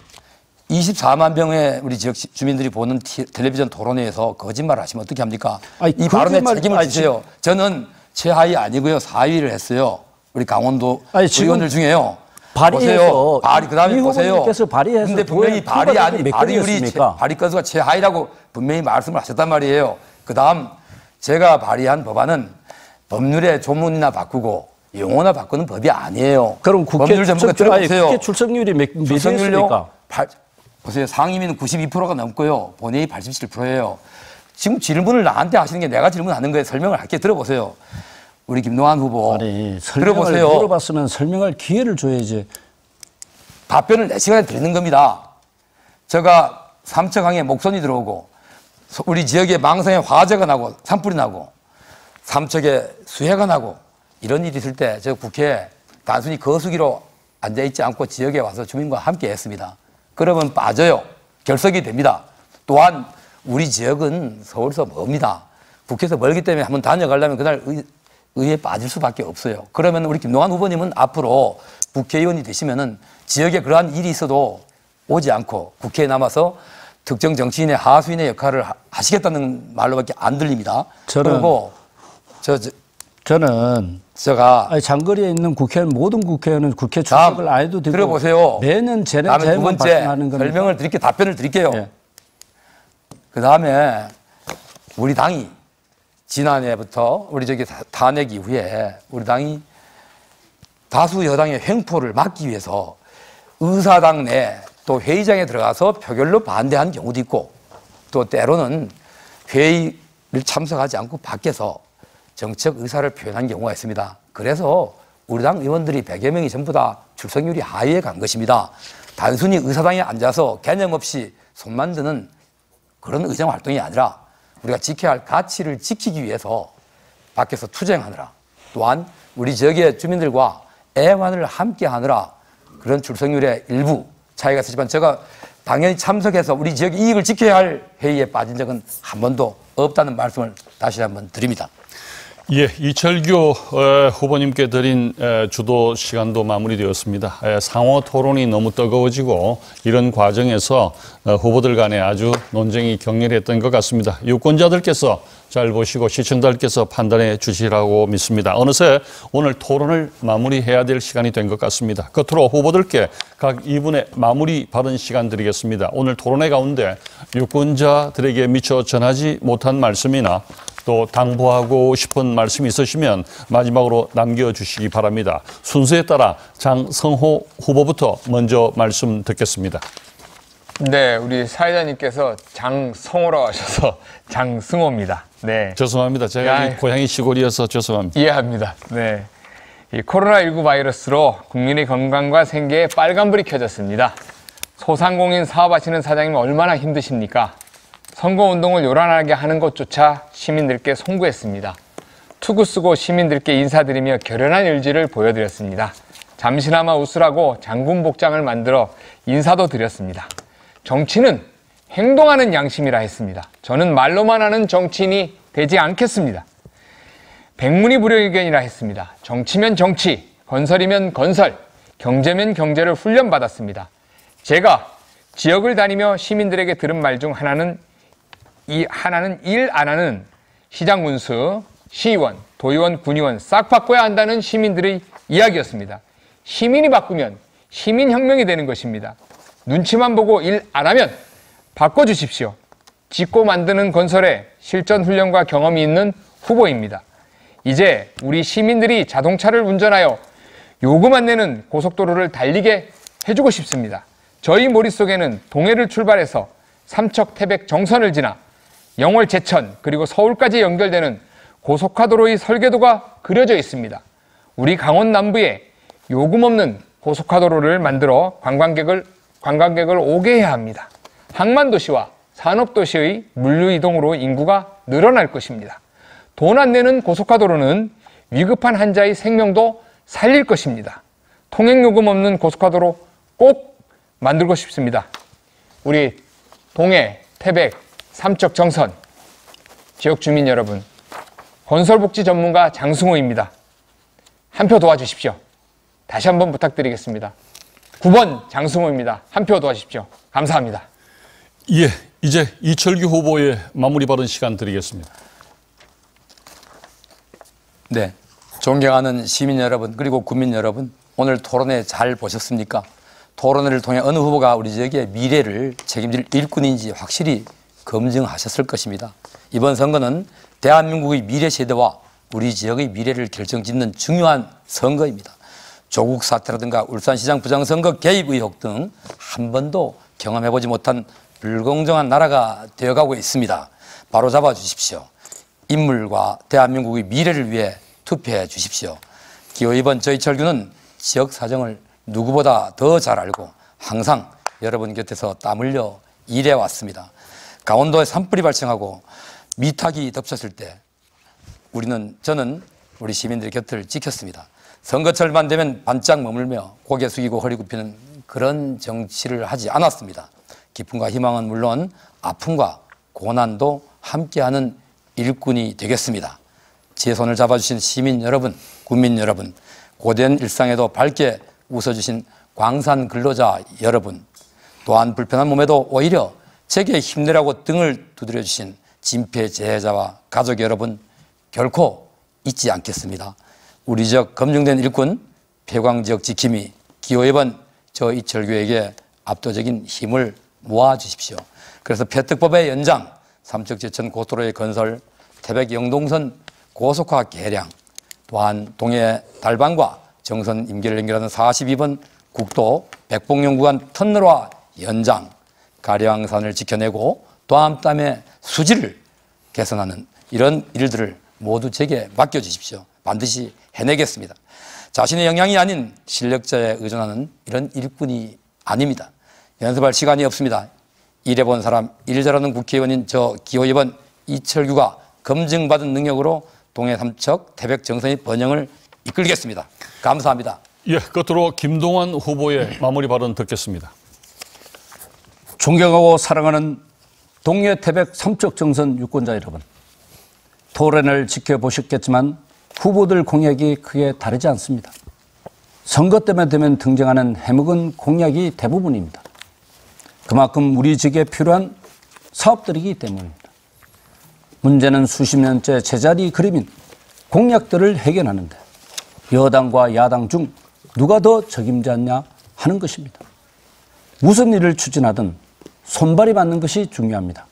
B: 24만 명의 우리 지역 주민들이 보는 텔레비전 토론회에서 거짓말을 하시면 어떻게 합니까? 이 발언에 책임을 지세요. 저는 최하위 아니고요. 4위를 했어요. 우리 강원도 의원들 중에요.
C: 발의해서
B: 그다음에
C: 이
B: 보세요.
C: 후보님께서 발의해서
B: 근데 분명히 발의
C: 몇 건이었습니까?
B: 발의 건수가 최하위라고 분명히 말씀을 하셨단 말이에요. 그다음 제가 발의한 법안은 법률의 조문이나 바꾸고 용어나 바꾸는 법이 아니에요.
C: 그럼 국회
B: 법률 전문가 들어보세요.
C: 국회 출석률이 몇이었습니까?
B: 보세요. 상임위는 92%가 넘고요. 본회의 87%예요. 지금 질문을 나한테 하시는 게 내가 질문하는 거에 설명을 할게 들어보세요. 우리 김동완 후보
C: 아니, 설명을
B: 들어보세요.
C: 물어봤으면 설명할 기회를 줘야지.
B: 답변을 내 시간에 드리는 겁니다. 제가 삼척항에 목선이 들어오고 우리 지역에 망성에 화재가 나고 산불이 나고 삼척에 수해가 나고 이런 일이 있을 때 제가 국회에 단순히 거수기로 앉아있지 않고 지역에 와서 주민과 함께 했습니다. 그러면 빠져요. 결석이 됩니다. 또한 우리 지역은 서울에서 멉니다. 국회에서 멀기 때문에 한번 다녀가려면 그날 의회에 빠질 수밖에 없어요. 그러면 우리 김동완 후보님은 앞으로 국회의원이 되시면은 지역에 그러한 일이 있어도 오지 않고 국회에 남아서 특정 정치인의 하수인의 역할을 하시겠다는 말로밖에 안 들립니다. 그리고
C: 저는 장거리에 있는 국회의원 모든 국회의원은 국회 출석을 안 해도 되고
B: 들어보세요.
C: 매년
B: 두 번째 설명을 드릴게요. 답변을 드릴게요.
C: 예.
B: 그다음에 우리 당이 지난해부터 우리 탄핵 이후에 우리 당이 다수 여당의 횡포를 막기 위해서 의사당 내 또 회의장에 들어가서 표결로 반대한 경우도 있고 또 때로는 회의를 참석하지 않고 밖에서 정책 의사를 표현한 경우가 있습니다. 그래서 우리 당 의원들이 100여 명이 전부 다 출석률이 하위에 간 것입니다. 단순히 의사당에 앉아서 개념 없이 손만 드는 그런 의정 활동이 아니라 우리가 지켜야 할 가치를 지키기 위해서 밖에서 투쟁하느라 또한 우리 지역의 주민들과 애환을 함께 하느라 그런 출석률의 일부 차이가 있었지만 제가 당연히 참석해서 우리 지역 이익을 지켜야 할 회의에 빠진 적은 한 번도 없다는 말씀을 다시 한번 드립니다.
A: 예, 이철규 후보님께 드린 주도 시간도 마무리되었습니다. 상호 토론이 너무 뜨거워지고 이런 과정에서 후보들 간에 아주 논쟁이 격렬했던 것 같습니다. 유권자들께서 잘 보시고 시청자들께서 판단해 주시라고 믿습니다. 어느새 오늘 토론을 마무리해야 될 시간이 된 것 같습니다. 끝으로 후보들께 각 2분의 마무리 발언 시간 드리겠습니다. 오늘 토론회 가운데 유권자들에게 미처 전하지 못한 말씀이나 또 당부하고 싶은 말씀이 있으시면 마지막으로 남겨주시기 바랍니다. 순서에 따라 장성호 후보부터 먼저 말씀 듣겠습니다.
D: 네, 우리 사회자님께서 장성호라고 하셔서 장승호입니다. 네.
A: 죄송합니다. 제가 이 고향이 시골이어서 죄송합니다.
D: 이해합니다. 네. 이 코로나19 바이러스로 국민의 건강과 생계에 빨간불이 켜졌습니다. 소상공인 사업하시는 사장님 얼마나 힘드십니까? 선거운동을 요란하게 하는 것조차 시민들께 송구했습니다. 투구 쓰고 시민들께 인사드리며 결연한 의지를 보여드렸습니다. 잠시나마 웃으라고 장군 복장을 만들어 인사도 드렸습니다. 정치는 행동하는 양심이라 했습니다. 저는 말로만 하는 정치인이 되지 않겠습니다. 백문이불여의견이라 했습니다. 정치면 정치, 건설이면 건설, 경제면 경제를 훈련받았습니다. 제가 지역을 다니며 시민들에게 들은 말 중 하나는 일 안 하는 시장 군수, 시의원, 도의원, 군의원 싹 바꿔야 한다는 시민들의 이야기였습니다. 시민이 바꾸면 시민혁명이 되는 것입니다. 눈치만 보고 일 안 하면 바꿔주십시오. 짓고 만드는 건설에 실전 훈련과 경험이 있는 후보입니다. 이제 우리 시민들이 자동차를 운전하여 요금 안 내는 고속도로를 달리게 해주고 싶습니다. 저희 머릿속에는 동해를 출발해서 삼척, 태백, 정선을 지나 영월, 제천, 그리고 서울까지 연결되는 고속화도로의 설계도가 그려져 있습니다. 우리 강원 남부에 요금 없는 고속화도로를 만들어 관광객을 오게 해야 합니다. 항만도시와 산업도시의 물류이동으로 인구가 늘어날 것입니다. 돈 안 내는 고속화도로는 위급한 환자의 생명도 살릴 것입니다. 통행요금 없는 고속화도로 꼭 만들고 싶습니다. 우리 동해, 태백, 삼척, 정선 지역 주민 여러분, 건설복지 전문가 장승호입니다. 한 표 도와주십시오. 다시 한번 부탁드리겠습니다. 9번 장승호입니다. 한 표 도와주십시오. 감사합니다.
A: 예, 이제 이철규 후보의 마무리 발언 시간 드리겠습니다.
B: 네, 존경하는 시민 여러분 그리고 국민 여러분, 오늘 토론회 잘 보셨습니까? 토론회를 통해 어느 후보가 우리 지역의 미래를 책임질 일꾼인지 확실히 검증하셨을 것입니다. 이번 선거는 대한민국의 미래 세대와 우리 지역의 미래를 결정짓는 중요한 선거입니다. 조국 사태라든가 울산시장 부정선거 개입 의혹 등 한 번도 경험해보지 못한 불공정한 나라가 되어가고 있습니다. 바로잡아 주십시오. 인물과 대한민국의 미래를 위해 투표해 주십시오. 기호 2번 저이철규는 지역 사정을 누구보다 더 잘 알고 항상 여러분 곁에서 땀 흘려 일해왔습니다. 강원도에 산불이 발생하고 미탁이 덮쳤을 때 저는 우리 시민들 곁을 지켰습니다. 선거철만 되면 반짝 머물며 고개 숙이고 허리 굽히는 그런 정치를 하지 않았습니다. 기쁨과 희망은 물론 아픔과 고난도 함께하는 일꾼이 되겠습니다. 제 손을 잡아주신 시민 여러분, 국민 여러분, 고된 일상에도 밝게 웃어주신 광산 근로자 여러분, 또한 불편한 몸에도 오히려 제게 힘내라고 등을 두드려 주신 진폐 재해자와 가족 여러분, 결코 잊지 않겠습니다. 우리 지역 검증된 일꾼 폐광지역 지킴이 기호 2번 저 이철규에게 압도적인 힘을 모아주십시오. 그래서 폐특법의 연장, 삼척 제천 고속도로의 건설, 태백 영동선 고속화 개량, 또한 동해 달방과 정선 임계를 연결하는 42번 국도 백봉령 구간 터널화 연장, 가량산을 지켜내고 또암댐의 수질을 개선하는 이런 일들을 모두 제게 맡겨주십시오. 반드시 해내겠습니다. 자신의 역량이 아닌 실력자에 의존하는 이런 일꾼이 아닙니다. 연습할 시간이 없습니다. 일해본 사람, 일 잘하는 국회의원인 저 기호 2번 이철규가 검증받은 능력으로 동해 삼척 태백 정선의 번영을 이끌겠습니다. 감사합니다.
A: 예, 끝으로 김동완 후보의 마무리 발언 듣겠습니다.
C: 존경하고 사랑하는 동해 태백 삼척 정선 유권자 여러분, 토론을 지켜보셨겠지만 후보들 공약이 크게 다르지 않습니다. 선거 때만 되면 등장하는 해묵은 공약이 대부분입니다. 그만큼 우리 지역에 필요한 사업들이기 때문입니다. 문제는 수십 년째 제자리 그림인 공약들을 해결하는데 여당과 야당 중 누가 더 적임자냐 하는 것입니다. 무슨 일을 추진하든 손발이 맞는 것이 중요합니다.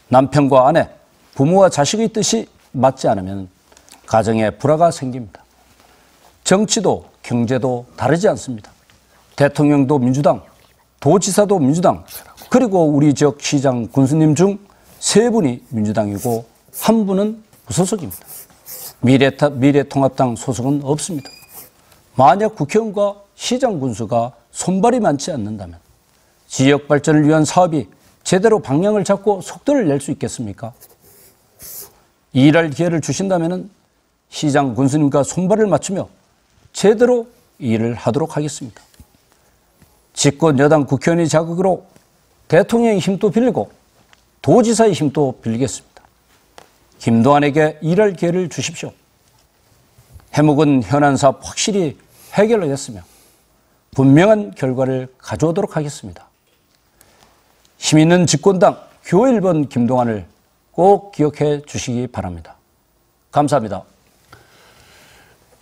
C: 남편과 아내, 부모와 자식의 뜻이 맞지 않으면 가정에 불화가 생깁니다. 정치도 경제도 다르지 않습니다. 대통령도 민주당, 도지사도 민주당, 그리고 우리 지역 시장 군수님 중 3분이 민주당이고 1분은 무소속입니다. 미래통합당 소속은 없습니다. 만약 국회의원과 시장 군수가 손발이 많지 않는다면 지역 발전을 위한 사업이 제대로 방향을 잡고 속도를 낼 수 있겠습니까? 일할 기회를 주신다면 시장 군수님과 손발을 맞추며 제대로 일을 하도록 하겠습니다. 집권 여당 국회의원의 자극으로 대통령의 힘도 빌리고 도지사의 힘도 빌리겠습니다. 김도환에게 일할 기회를 주십시오. 해묵은 현안 사업 확실히 해결하겠으며 분명한 결과를 가져오도록 하겠습니다. 힘있는 집권당 교 1번 김동환을 꼭 기억해 주시기 바랍니다. 감사합니다.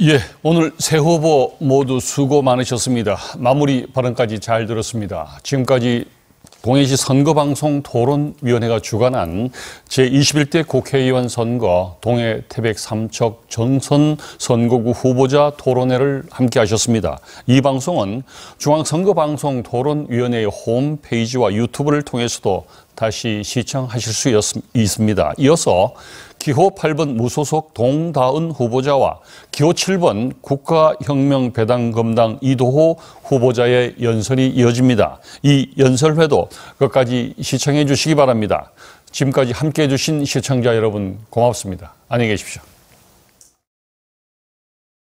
A: 예, 오늘 새 후보 모두 수고 많으셨습니다. 마무리 발언까지 잘 들었습니다. 지금까지 동해시 선거방송 토론위원회가 주관한 제21대 국회의원 선거 동해 태백 삼척 정선 선거구 후보자 토론회를 함께 하셨습니다. 이 방송은 중앙선거방송 토론위원회의 홈페이지와 유튜브를 통해서도 다시 시청하실 수 있습니다. 이어서 기호 8번 무소속 동다은 후보자와 기호 7번 국가혁명배당검당 이도호 후보자의 연설이 이어집니다. 이 연설회도 끝까지 시청해 주시기 바랍니다. 지금까지 함께해 주신 시청자 여러분 고맙습니다. 안녕히 계십시오.